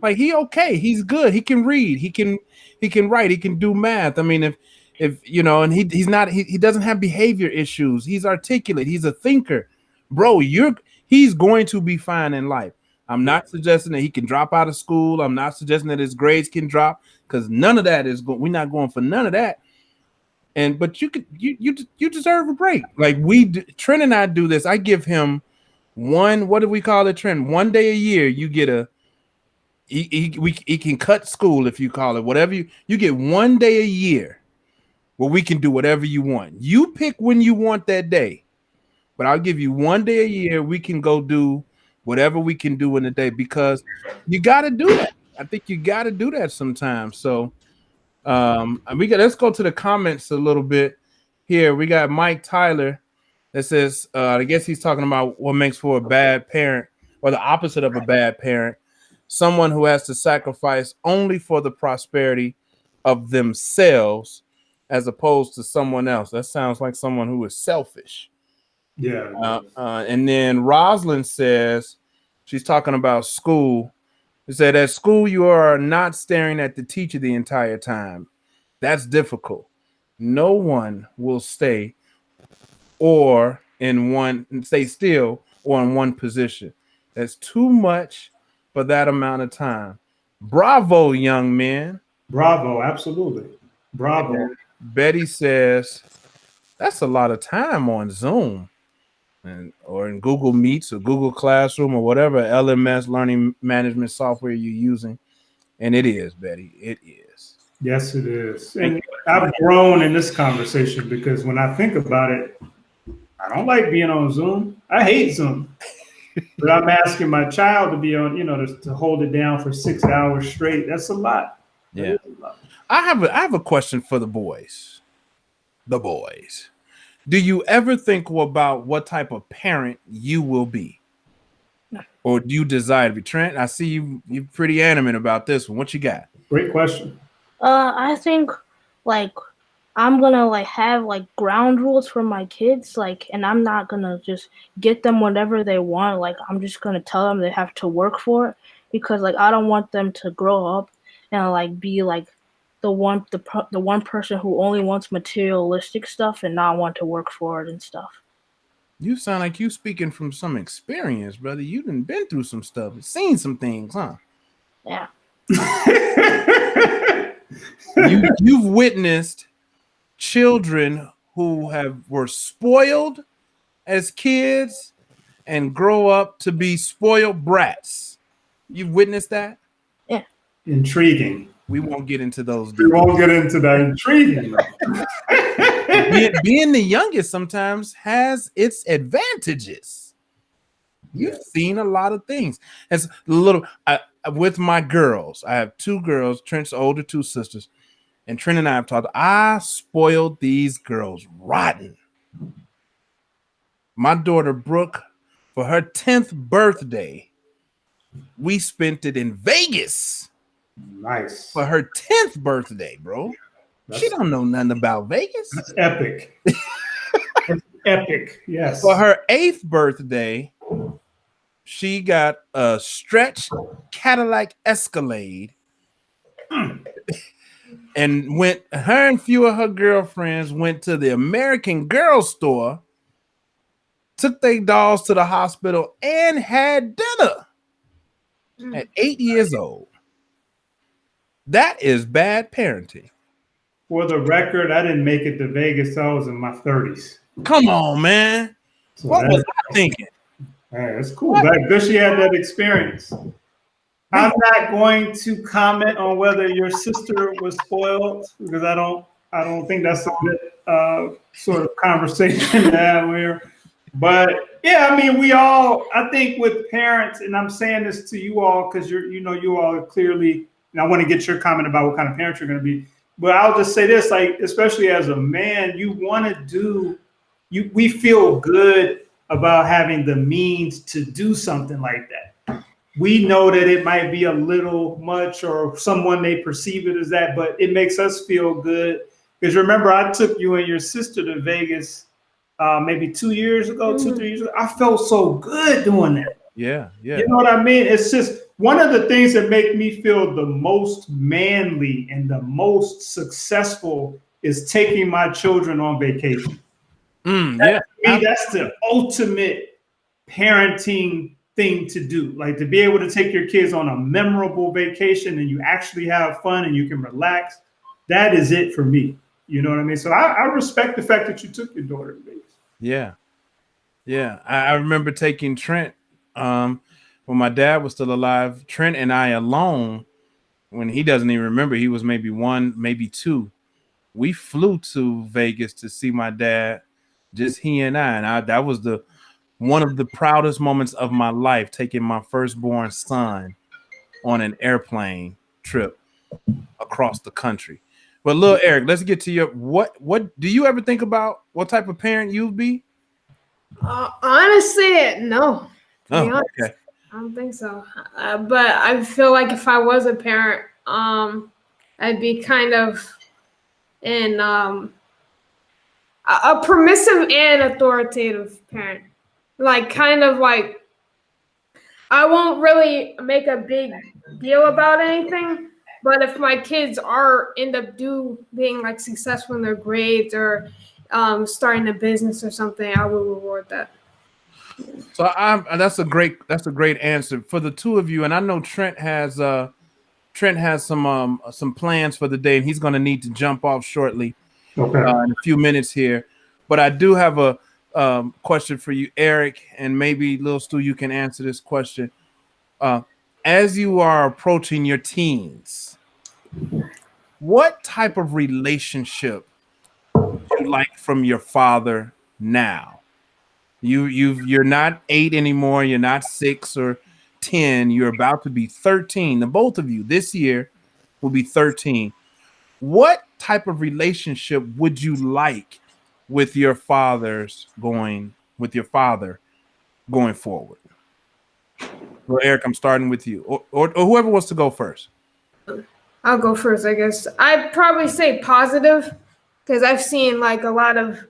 Like he okay. He's good. He can read. He can write. He can do math. I mean, if you know, and he doesn't have behavior issues. He's articulate. He's a thinker. Bro, he's going to be fine in life. I'm not suggesting that he can drop out of school. I'm not suggesting that his grades can drop, because none of that is going. We're not going for none of that. But you deserve a break. Like Trent and I do this. I give him one. What do we call it, Trent? 1 day a year. You get he can cut school, if you call it whatever. You get 1 day a year where we can do whatever you want. You pick when you want that day, but I'll give you 1 day a year. We can go do whatever we can do in the day, because you got to do that. I think you got to do that sometimes. So let's go to the comments a little bit here. We got Mike Tyler that says, I guess he's talking about what makes for a bad parent, or the opposite of a bad parent. Someone who has to sacrifice only for the prosperity of themselves as opposed to someone else. That sounds like someone who is selfish. Yeah. And then Rosalind says, she's talking about school. She said, at school, you are not staring at the teacher the entire time. That's difficult. No one will stay still or in one position. That's too much for that amount of time. Bravo, young men. Bravo, absolutely. Bravo. And Betty says, that's a lot of time on Zoom or in Google Meets or Google Classroom or whatever LMS learning management software you're using. And it is, Betty. It is. Yes, it is. And I've grown in this conversation because when I think about it, I don't like being on Zoom. I hate Zoom. But I'm asking my child to be on, to hold it down for 6 hours straight. That's a lot. Yeah. I have a question for the boys. The boys. Do you ever think about what type of parent you will be? or do you desire to be? Trent, I see you're pretty animate about this one. What you got? Great question. I think like I'm gonna like have like ground rules for my kids, like, and I'm not gonna just get them whatever they want. Like, I'm just gonna tell them they have to work for it, because like I don't want them to grow up and like be like the one person who only wants materialistic stuff and not want to work for it and stuff. You sound like you speaking from some experience, brother. You done been through some stuff, seen some things, huh? Yeah. You've witnessed children who were spoiled as kids and grow up to be spoiled brats. You've witnessed that? Yeah. Intriguing. We won't get into those We won't get into that. Intriguing. being the youngest sometimes has its advantages. You've seen a lot of things. As with my girls, I have 2 girls, Trent's older 2 sisters, and Trent and I have talked. I spoiled these girls rotten. My daughter Brooke, for her 10th birthday, we spent it in Vegas. Nice. For her 10th birthday, bro. She don't know nothing about Vegas. That's epic. That's epic. Yes. For her 8th birthday, she got a stretch Cadillac Escalade and her and a few of her girlfriends went to the American Girl store, took their dolls to the hospital, and had dinner at 8 years old. That is bad parenting. For the record, I didn't make it to Vegas. I was in my 30s. Come on, man. So What was I thinking? Hey, that's cool. Good she had that experience. I'm not going to comment on whether your sister was spoiled, because I don't think that's a good sort of conversation to have here. But yeah, I mean, I think with parents, and I'm saying this to you all because you all are clearly, and I want to get your comment about what kind of parents you're going to be. But I'll just say this, like, especially as a man, we feel good about having the means to do something like that. We know that it might be a little much, or someone may perceive it as that, but it makes us feel good. Because remember, I took you and your sister to Vegas maybe 2 years ago, 2-3 years ago. I felt so good doing that. Yeah. You know what I mean? It's just one of the things that make me feel the most manly and the most successful is taking my children on vacation. Yeah. That's the ultimate parenting thing to do. Like, to be able to take your kids on a memorable vacation and you actually have fun and you can relax. That is it for me. You know what I mean? So I respect the fact that you took your daughter to Vegas. Yeah. I remember taking Trent when my dad was still alive. Trent and I alone, when he doesn't even remember, he was maybe 1, maybe 2. We flew to Vegas to see my dad, just he and I. And that was one of the proudest moments of my life, taking my firstborn son on an airplane trip across the country. But little Eric, let's get to your what do you ever think about what type of parent you'd be? Honestly, no. To be honest, okay. I don't think so. But I feel like if I was a parent, I'd be kind of in a permissive and authoritative parent. Like, kind of like, I won't really make a big deal about anything, but if my kids end up being like successful in their grades or starting a business or something, I will reward that. So that's a great answer for the 2 of you. And I know Trent has some plans for the day, and he's going to need to jump off shortly in a few minutes here. But I do have a question for you, Eric, and maybe Lil Stu, you can answer this question. As you are approaching your teens, what type of relationship would you like from your father now? You're not 8 anymore. You're not 6 or 10. You're about to be 13. The both of you this year will be 13. What type of relationship would you like with your father going forward? Well, Eric, I'm starting with you, or whoever wants to go first. I'll go first, I guess. I'd probably say positive, because I've seen like a lot of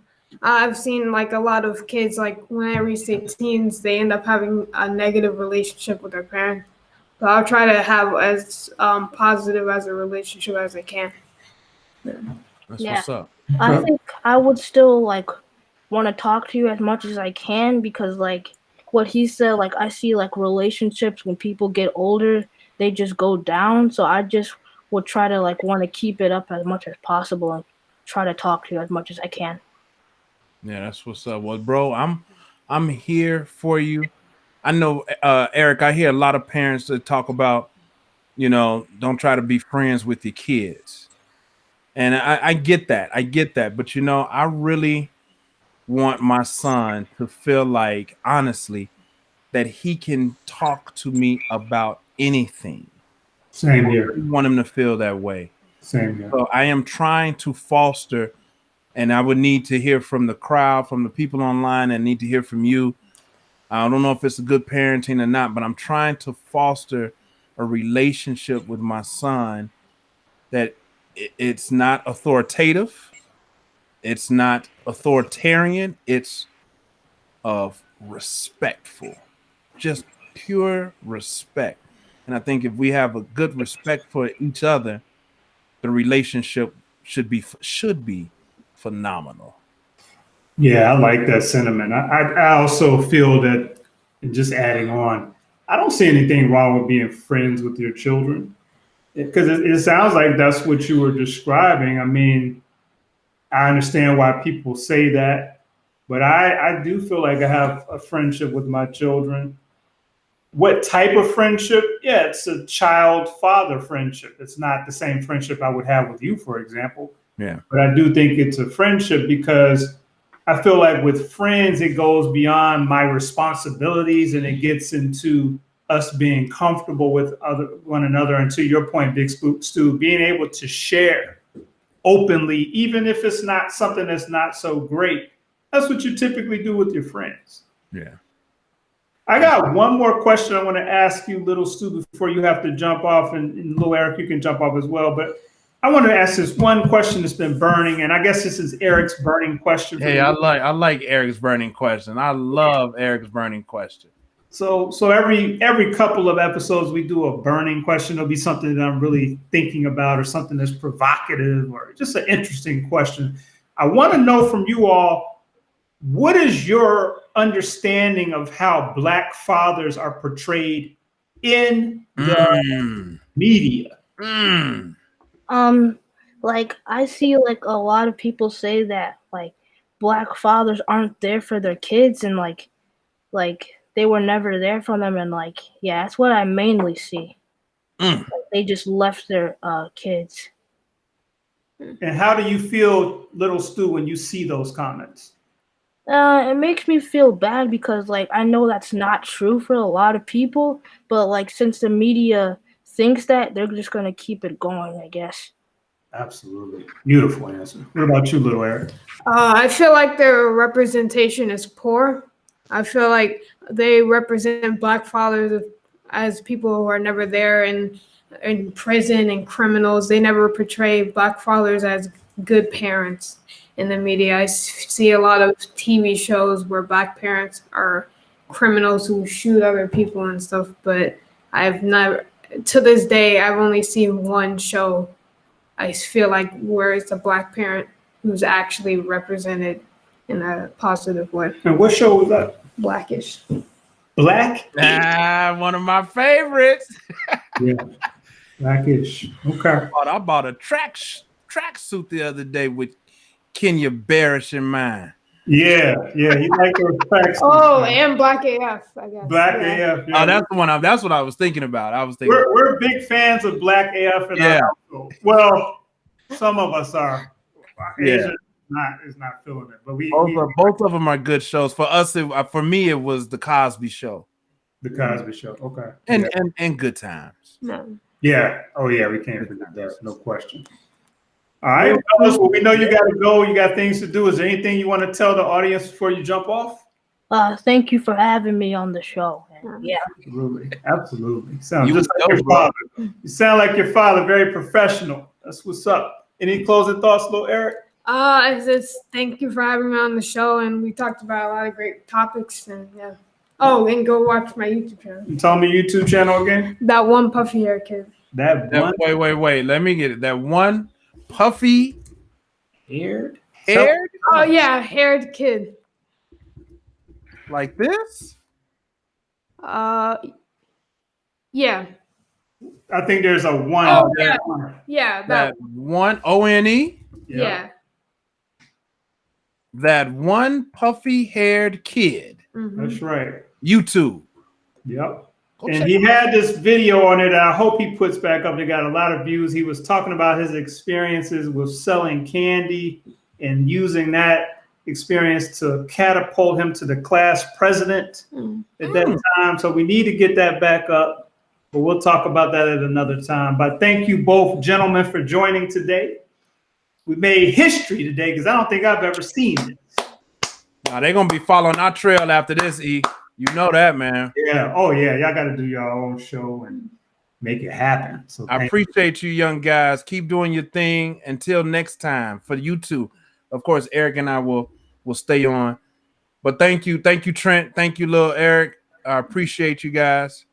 kids, like when I reach their teens, they end up having a negative relationship with their parents. So I'll try to have as positive as a relationship as I can. That's Yeah. what's up. I think I would still like want to talk to you as much as I can because like what he said, like I see like relationships when people get older, they just go down. So I just would try to like want to keep it up as much as possible and try to talk to you as much as I can. Yeah, that's what's up. Well, bro, I'm here for you. I know, Eric. I hear a lot of parents that talk about, don't try to be friends with your kids, and I get that. I get that, but I really want my son to feel like, honestly, that he can talk to me about anything. Same I here. really want him to feel that way. Same here. So I am trying to foster, and I would need to hear from the crowd, from the people online, and need to hear from you. I don't know if it's a good parenting or not, but I'm trying to foster a relationship with my son that it's not authoritative, it's not authoritarian, it's respectful, just pure respect. And I think if we have a good respect for each other, the relationship should be phenomenal. Yeah, I like that sentiment. I also feel that, and just adding on, I don't see anything wrong with being friends with your children because it sounds like that's what you were describing. I mean, I understand why people say that, but I do feel like I have a friendship with my children. What type of friendship? Yeah, it's a child-father friendship. It's not the same friendship I would have with you, for example. Yeah. But I do think it's a friendship because I feel like with friends, it goes beyond my responsibilities and it gets into us being comfortable with one another. And to your point, Big Stu, being able to share openly, even if it's not something that's not so great. That's what you typically do with your friends. Yeah. I got one more question I want to ask you, little Stu, before you have to jump off, and little Eric, you can jump off as well. But I want to ask this one question that's been burning, and I guess this is Eric's burning question. Hey, I like Eric's burning question. I love Eric's burning question. So every couple of episodes we do a burning question. It'll be something that I'm really thinking about, or something that's provocative, or just an interesting question. I want to know from you all, what is your understanding of how Black fathers are portrayed in the media? Like I see like a lot of people say that like Black fathers aren't there for their kids and like they were never there for them, and like yeah, that's what I mainly see. Like, they just left their kids. And how do you feel, little Stu, when you see those comments? It makes me feel bad because like I know that's not true for a lot of people, but like since the media thinks that, they're just gonna keep it going, I guess. Absolutely. Beautiful answer. What about you, little Eric? I feel like their representation is poor. I feel like they represent Black fathers as people who are never there in prison and criminals. They never portray Black fathers as good parents in the media. I see a lot of TV shows where Black parents are criminals who shoot other people and stuff, but I've never, to this day, I've only seen one show, I feel like, where it's a Black parent who's actually represented in a positive way. And what show was that? Blackish. Black? One of my favorites. Yeah. Blackish. Okay. I bought a tracksuit the other day with Kenya Barris in mind. Yeah. You like those tracks. Oh, and Black AF, I guess. Black AF. Yeah. Oh, that's the one. That's what I was thinking about. We're big fans of Black AF in our household. Well, some of us are. Yeah. Is not feeling it, but both of them are good shows. For us, for me, it was the Cosby Show. The Cosby Show, okay, and Good Times. No. Yeah. Oh yeah, we can't forget that. No question. All right, fellas. Well, we know you got to go. You got things to do. Is there anything you want to tell the audience before you jump off? Thank you for having me on the show. Yeah. Absolutely. Sound You just like know, your bro. father. You sound like your father, very professional. That's what's up. Any closing thoughts, little Eric? It's just thank you for having me on the show, and we talked about a lot of great topics, and yeah. Oh, and go watch my YouTube channel. You tell me YouTube channel again. That one puffy hair kid. That one Wait. Let me get it. That one puffy haired. haired Oh yeah, haired kid. like this. Yeah. I think there's a one. Oh there. yeah, That one ONE. yeah. That one puffy haired kid. That's right. YouTube. Yep. Go And check he it out. had this video on it. I hope he puts back up. They got a lot of views. He was talking about his experiences with selling candy and using that experience to catapult him to the class president at that time. So we need to get that back up, but we'll talk about that at another time. But thank you both, gentlemen, for joining today. We made history today because I don't think I've ever seen this. Now they're gonna be following our trail after this, E. You know that, man. Yeah. Oh, yeah. Y'all got to do your own show and make it happen. So I appreciate you, young guys. Keep doing your thing. Until next time, for you two. Of course, Eric and I will stay on. But thank you, Trent. Thank you, little Eric. I appreciate you guys.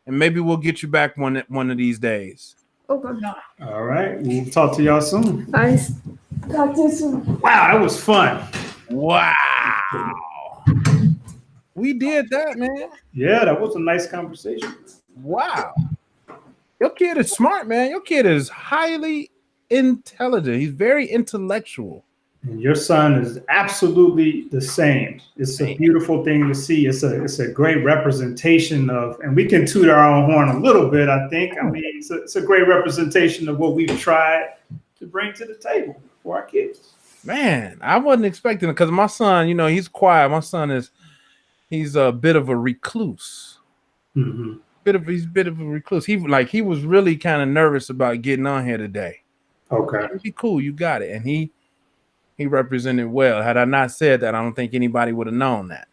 And maybe we'll get you back one of these days. Okay. All right. We'll talk to y'all soon. Nice. Talk to you soon. Wow, that was fun. Wow. We did that, man. Yeah, that was a nice conversation. Wow. Your kid is smart, man. Your kid is highly intelligent. He's very intellectual. And your son is absolutely the same. It's a beautiful thing to see. It's a great representation of, and we can toot our own horn a little bit, I think. I mean, it's a great representation of what we've tried to bring to the table for our kids. Man, I wasn't expecting it because my son, he's quiet. My son he's a bit of a recluse. Mm-hmm. He's a bit of a recluse. He was really kind of nervous about getting on here today. Okay. It'd be cool, you got it. And he represented well. Had I not said that, I don't think anybody would have known that.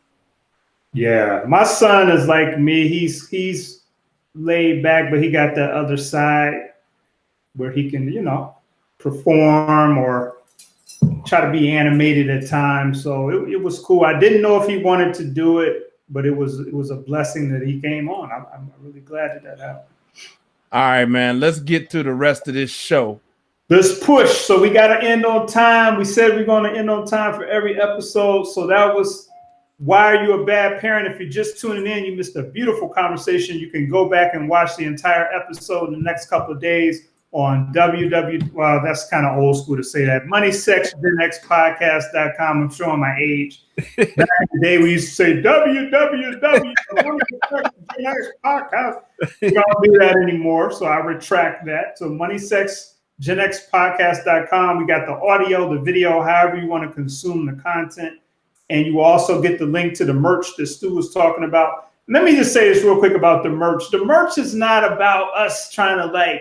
Yeah, my son is like me. He's laid back, but he got that other side where he can, perform or try to be animated at times. So it was cool. I didn't know if he wanted to do it, but it was a blessing that he came on. I'm really glad that happened. All right, man. Let's get to the rest of this show. Let's push. So we got to end on time. We said we're going to end on time for every episode. So that was Why Are You a Bad Parent? If you're just tuning in, you missed a beautiful conversation. You can go back and watch the entire episode in the next couple of days on well, that's kind of old school to say that. MoneySexGenXPodcast.com. I'm showing my age. Back in the day, we used to say www.MoneySexGenXPodcast. We don't do that anymore, so I retract that. So MoneySexGenXPodcast.com. We got the audio, the video, however you want to consume the content. And you also get the link to the merch that Stu was talking about. Let me just say this real quick about the merch. The merch is not about us trying to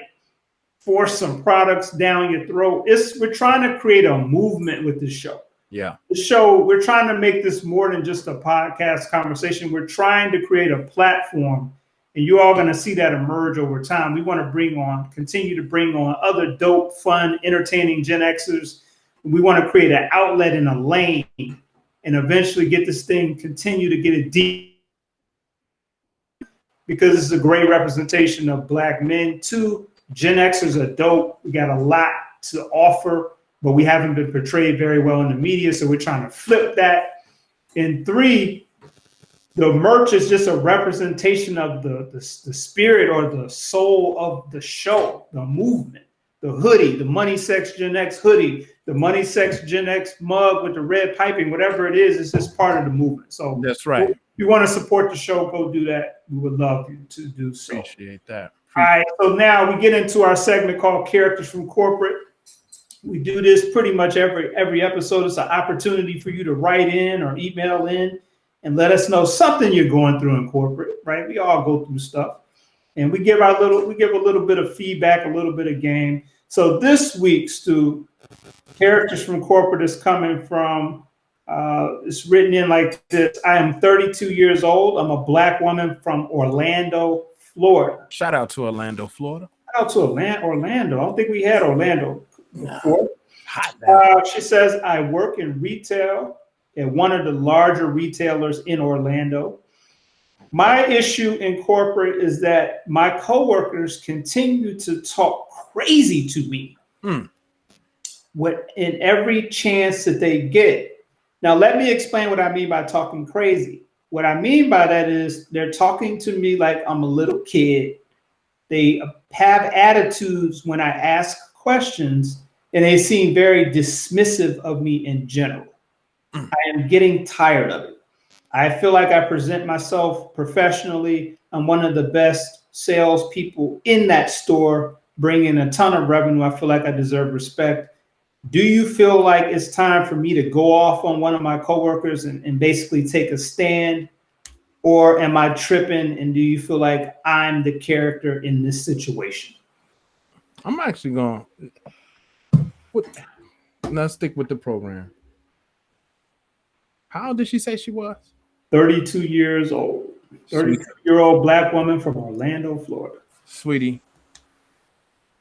force some products down your throat. We're trying to create a movement with this show. Yeah. The show, we're trying to make this more than just a podcast conversation. We're trying to create a platform, and you're all going to see that emerge over time. We want to continue to bring on other dope, fun, entertaining Gen Xers. We want to create an outlet in a lane and eventually get this thing, continue to get it deep, because it's a great representation of Black men. 2, Gen Xers are dope. We got a lot to offer, but we haven't been portrayed very well in the media, so we're trying to flip that. And 3, the merch is just a representation of the spirit or the soul of the show, the movement. The hoodie, the Money Sex Gen X hoodie, the Money Sex Gen X mug with the red piping, whatever it is, it's just part of the movement. So that's right. If you want to support the show, go do that. We would love you to do so. Appreciate that. All right, so now we get into our segment called Characters from Corporate. We do this pretty much every episode. It's an opportunity for you to write in or email in and let us know something you're going through in corporate, right? We all go through stuff. And we give a little bit of feedback, a little bit of game. So this week, Stu, Characters from Corporate is coming from It's written in like this. I am 32 years old. I'm a black woman from Orlando, Florida. Shout out to Orlando, Florida. Shout out to Orlando. I don't think we had Orlando before. Hot now. She says, I work in retail at one of the larger retailers in Orlando. My issue in corporate is that my coworkers continue to talk crazy to me in every chance that they get. Now, let me explain what I mean by talking crazy. What I mean by that is they're talking to me like I'm a little kid. They have attitudes when I ask questions, and they seem very dismissive of me in general. I am getting tired of it. I feel like I present myself professionally. I'm one of the best salespeople in that store, bringing a ton of revenue. I feel like I deserve respect. Do you feel like it's time for me to go off on one of my coworkers and basically take a stand? Or am I tripping? And do you feel like I'm the character in this situation? I'm actually going let's stick with the program. How old did she say she was? 32 years old. 32-year-old black woman from Orlando, Florida. Sweetie,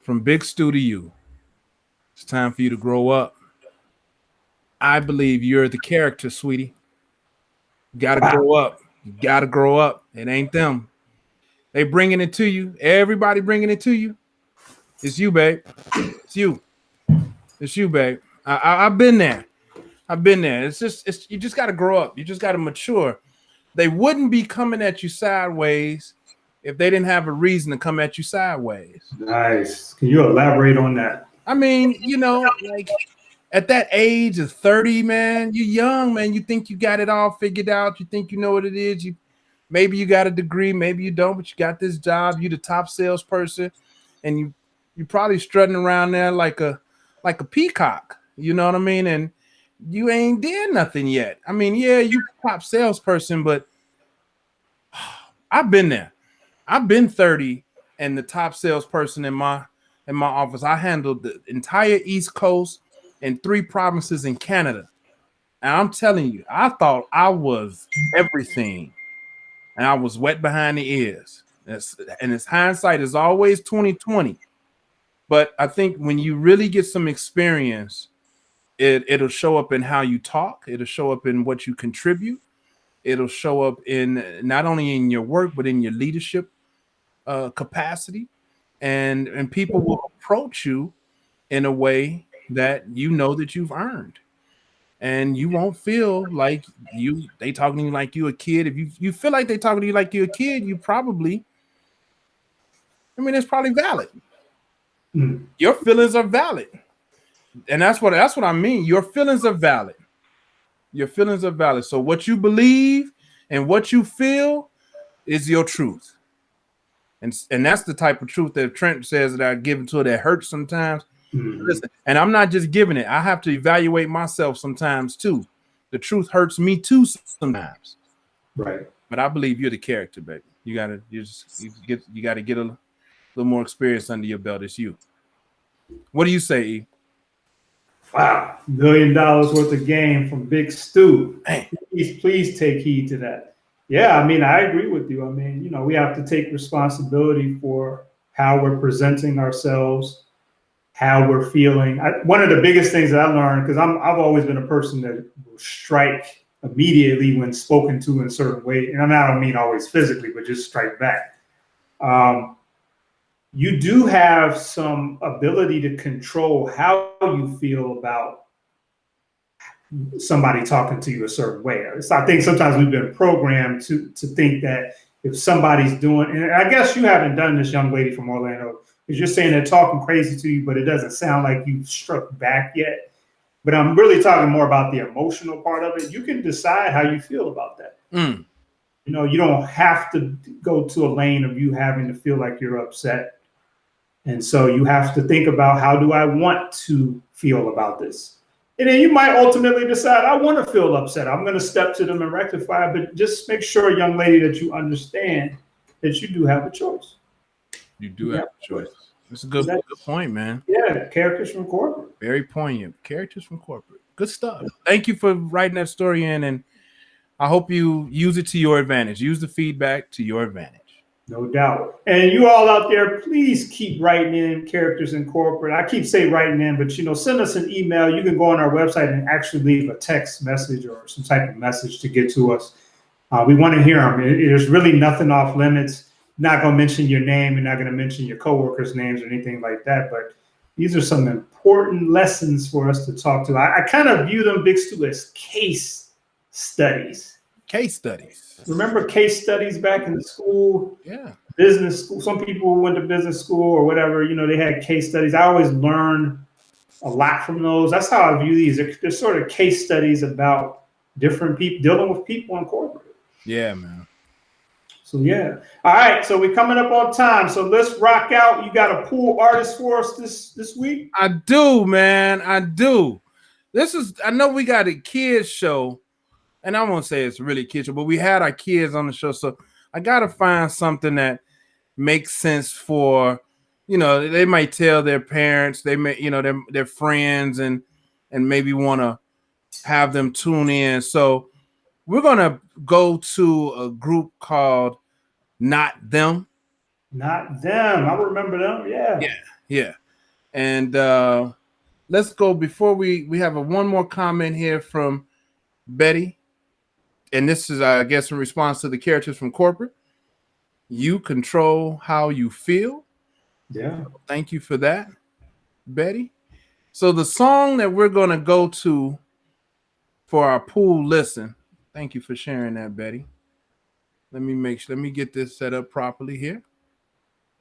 from big stew to you, it's time for you to grow up. I believe you're the character, sweetie. You gotta grow up. You gotta grow up. It ain't them. They bringing it to you. Everybody bringing it to you. It's you, babe. It's you. It's you, babe. I've been there. I've been there. It's you just gotta grow up. You just gotta mature. They wouldn't be coming at you sideways if they didn't have a reason to come at you sideways. Nice. Can you elaborate on that? I mean, like at that age of 30, man, you're young, man. You think you got it all figured out. You think you know what it is. Maybe you got a degree, maybe you don't, but you got this job. You the top salesperson, and you probably strutting around there like a peacock. You know what I mean? And you ain't did nothing yet. I mean, yeah, you top salesperson, but I've been there. I've been 30 and the top salesperson in my office. I handled the entire East Coast and 3 provinces in Canada. And I'm telling you, I thought I was everything. And I was wet behind the ears. And its hindsight is always 2020. But I think when you really get some experience, it'll show up in how you talk. It'll show up in what you contribute. It'll show up in not only in your work, but in your leadership capacity. And people will approach you in a way that you know that you've earned. And you won't feel like they talking to you like you a kid. If you feel like they talking to you like you're a kid, you probably, it's probably valid. Your feelings are valid. And that's what I mean. Your feelings are valid. Your feelings are valid. So what you believe and what you feel is your truth. And that's the type of truth that Trent says that I give it to her that hurts sometimes. Listen, and I'm not just giving it. I have to evaluate myself sometimes too. The truth hurts me too sometimes. Right. But I believe you're the character, baby. You gotta get a little more experience under your belt. It's you. What do you say, E? Wow, $1 million worth of game from Big Stu. Please take heed to that. Yeah, I agree with you. We have to take responsibility for how we're presenting ourselves, how we're feeling. One of the biggest things that I learned, because I've always been a person that will strike immediately when spoken to in a certain way. And I don't mean always physically, but just strike back. You do have some ability to control how you feel about somebody talking to you a certain way. So I think sometimes we've been programmed to think that if somebody's doing, and I guess you haven't done this, young lady from Orlando, because you're saying they're talking crazy to you, but it doesn't sound like you've struck back yet. But I'm really talking more about the emotional part of it. You can decide how you feel about that. You don't have to go to a lane of you having to feel like you're upset. And so you have to think about, how do I want to feel about this? And then you might ultimately decide, I want to feel upset. I'm going to step to them and rectify. But just make sure, young lady, that you understand that you do have a choice. You do have a choice. That's a good point, man. Yeah, characters from corporate. Very poignant. Characters from corporate. Good stuff. Thank you for writing that story in, and I hope you use it to your advantage. Use the feedback to your advantage. No doubt. And you all out there, please keep writing in Characters in Corporate. I keep saying writing in, but send us an email. You can go on our website and actually leave a text message or some type of message to get to us. We want to hear them. There's really nothing off limits. Not going to mention your name. We're not going to mention your coworkers' names or anything like that. But these are some important lessons for us to talk to. I kind of view them, Big Stu, as case studies. Case studies. Remember case studies back in the school? Yeah. Business school. Some people went to business school or whatever. They had case studies. I always learned a lot from those. That's how I view these. They're sort of case studies about different people, dealing with people in corporate. Yeah, man. So, yeah. All right. So we're coming up on time. So let's rock out. You got a pool artist for us this week? I do, man. I do. I know we got a kids show, and I won't say it's really kids show, but we had our kids on the show. So I got to find something that makes sense for, they might tell their parents, they may, their friends and maybe want to have them tune in. So we're going to go to a group called Not Them. Not Them. I remember them. Yeah. Yeah. And let's go before we have one more comment here from Betty. And this is, I guess, in response to the Characters from Corporate. You control how you feel. Yeah. Thank you for that, Betty. So the song that we're going to go to for our pool listen. Thank you for sharing that, Betty. Let me get this set up properly here.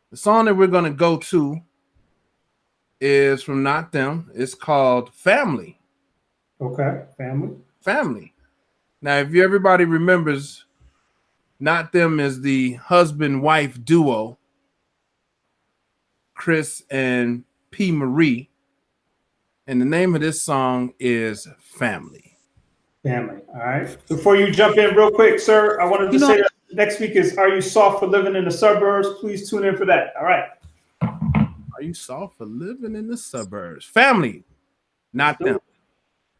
The song that we're going to go to is from Not Them. It's called Family. Okay. Family. Now, if everybody remembers, Not Them is the husband-wife duo, Chris and P. Marie. And the name of this song is Family. All right. Before you jump in real quick, sir, I wanted to say that next week is Are You Soft for Living in the Suburbs? Please tune in for that. All right. Are you soft for living in the suburbs? Family, Not Them.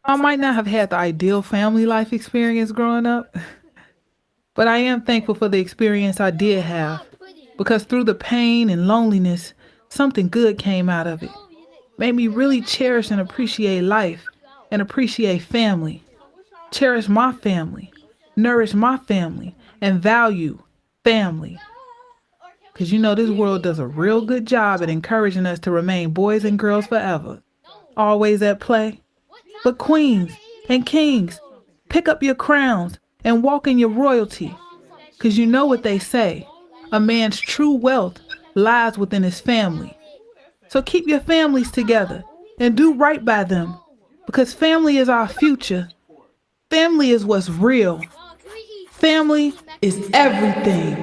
I might not have had the ideal family life experience growing up, but I am thankful for the experience I did have, because through the pain and loneliness, something good came out of it. Made me really cherish and appreciate life and appreciate family. Cherish my family, nourish my family, and value family. Because this world does a real good job at encouraging us to remain boys and girls forever, always at play. But queens and kings, pick up your crowns and walk in your royalty. Because you know what they say, a man's true wealth lies within his family. So keep your families together and do right by them, because family is our future. Family is what's real. Family is everything.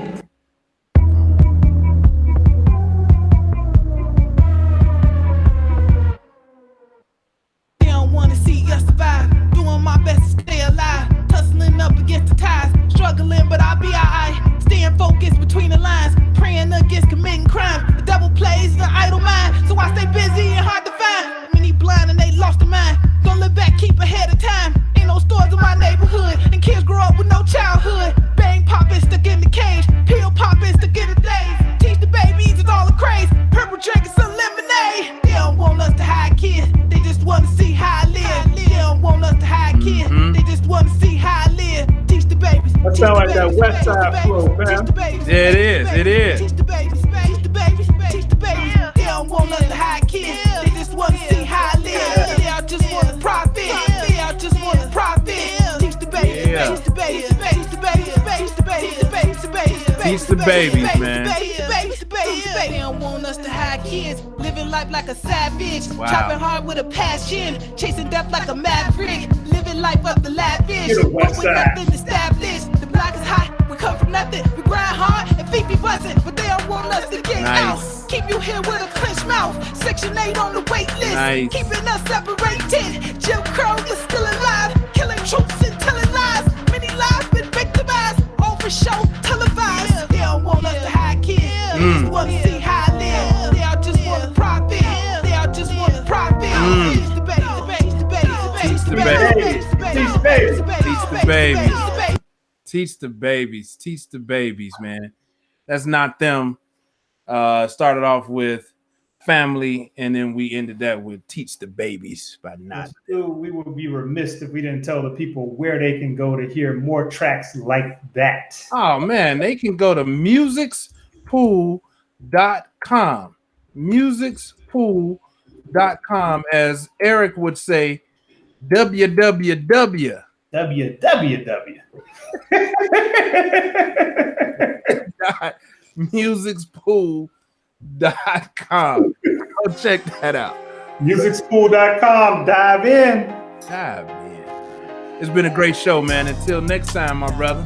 They don't want to see us survive. Doing my best to stay alive. Tussling up against the ties. Struggling, but I'll be alright. Staying focused between the lines. Praying against committing crime. The devil plays the idle mind. So I stay busy and hard to find. Many blind and they lost their mind. Don't look back, keep ahead of time. Ain't no stores in my neighborhood. And kids grow up with no childhood. Bang poppin', stuck in the cage. Pill poppin', stuck in the days. Teach the babies, it's all a craze. Purple drinking some lemonade. They don't want us to hide kids. They just want to see how I live. They don't want us to hide kids. They just want to see how I live. Teach the babies. That sound like that West Side flow, man. Yeah, it is. Teach the babies. Teach the babies. Teach the babies. They don't want us to hide kids. They just want to see how I live. They all just want to profit. They all just want to profit. Teach the babies. Teach the babies. Teach the babies. Teach the babies. Teach the babies, man. They don't want us to hide kids. Living life like a savage. Wow. Chopping hard with a passion. Chasing death like a maverick. Living life up the lavish. Get a West But Side. with nothing established. The block is hot. We come from nothing. We grind hard and feet be buzzing. But they don't want us to get Nice. out. Keep you here with a clenched mouth. Section 8 on the wait list. Nice. Keeping us separated. Jim Crow is still alive. Killing troops and telling lies. Many lives been victimized. Over show, televised. They don't want us to hide kids. They just want to see how I live. They all just want to profit. They all just want to profit. Teach the babies. Teach the babies. Teach the the babies. Teach the babies. Teach the babies, man. That's not them. Started off with family, and then we ended that with teach the babies by not. Still, we would be remiss if we didn't tell the people where they can go to hear more tracks like that. Oh man, they can go to musicspool.com. Musicspool.com, as Eric would say, www. www. musicspool.com. Go check that out. Musicspool.com. Dive in. Dive in. It's been a great show, man. Until next time, my brother.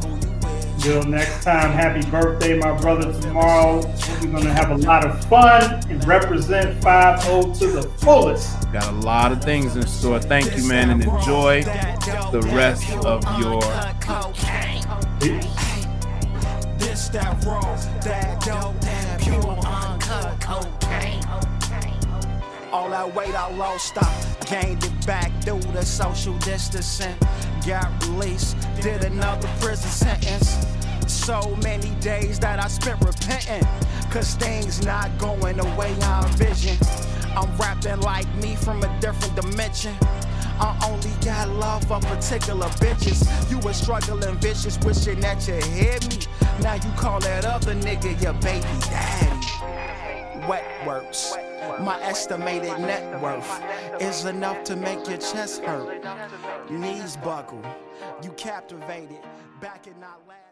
Until next time, happy birthday, my brother. Tomorrow, we're going to have a lot of fun and represent 5-0 to the fullest. Got a lot of things in store. Thank you, man, and enjoy the rest of your Peace. This that raw, that dope, that pure uncut cocaine. All that weight I lost, I gained it back through the social distancing. Got released, did another prison sentence. So many days that I spent repenting, cause things not going the way I envision. I'm rapping like me from a different dimension. I only got love for particular bitches. You was struggling vicious, wishing that you hit me. Now you call that other nigga your baby daddy. Wet works. My estimated net worth is enough to make your chest hurt. Knees buckle. You captivated. Back in our last.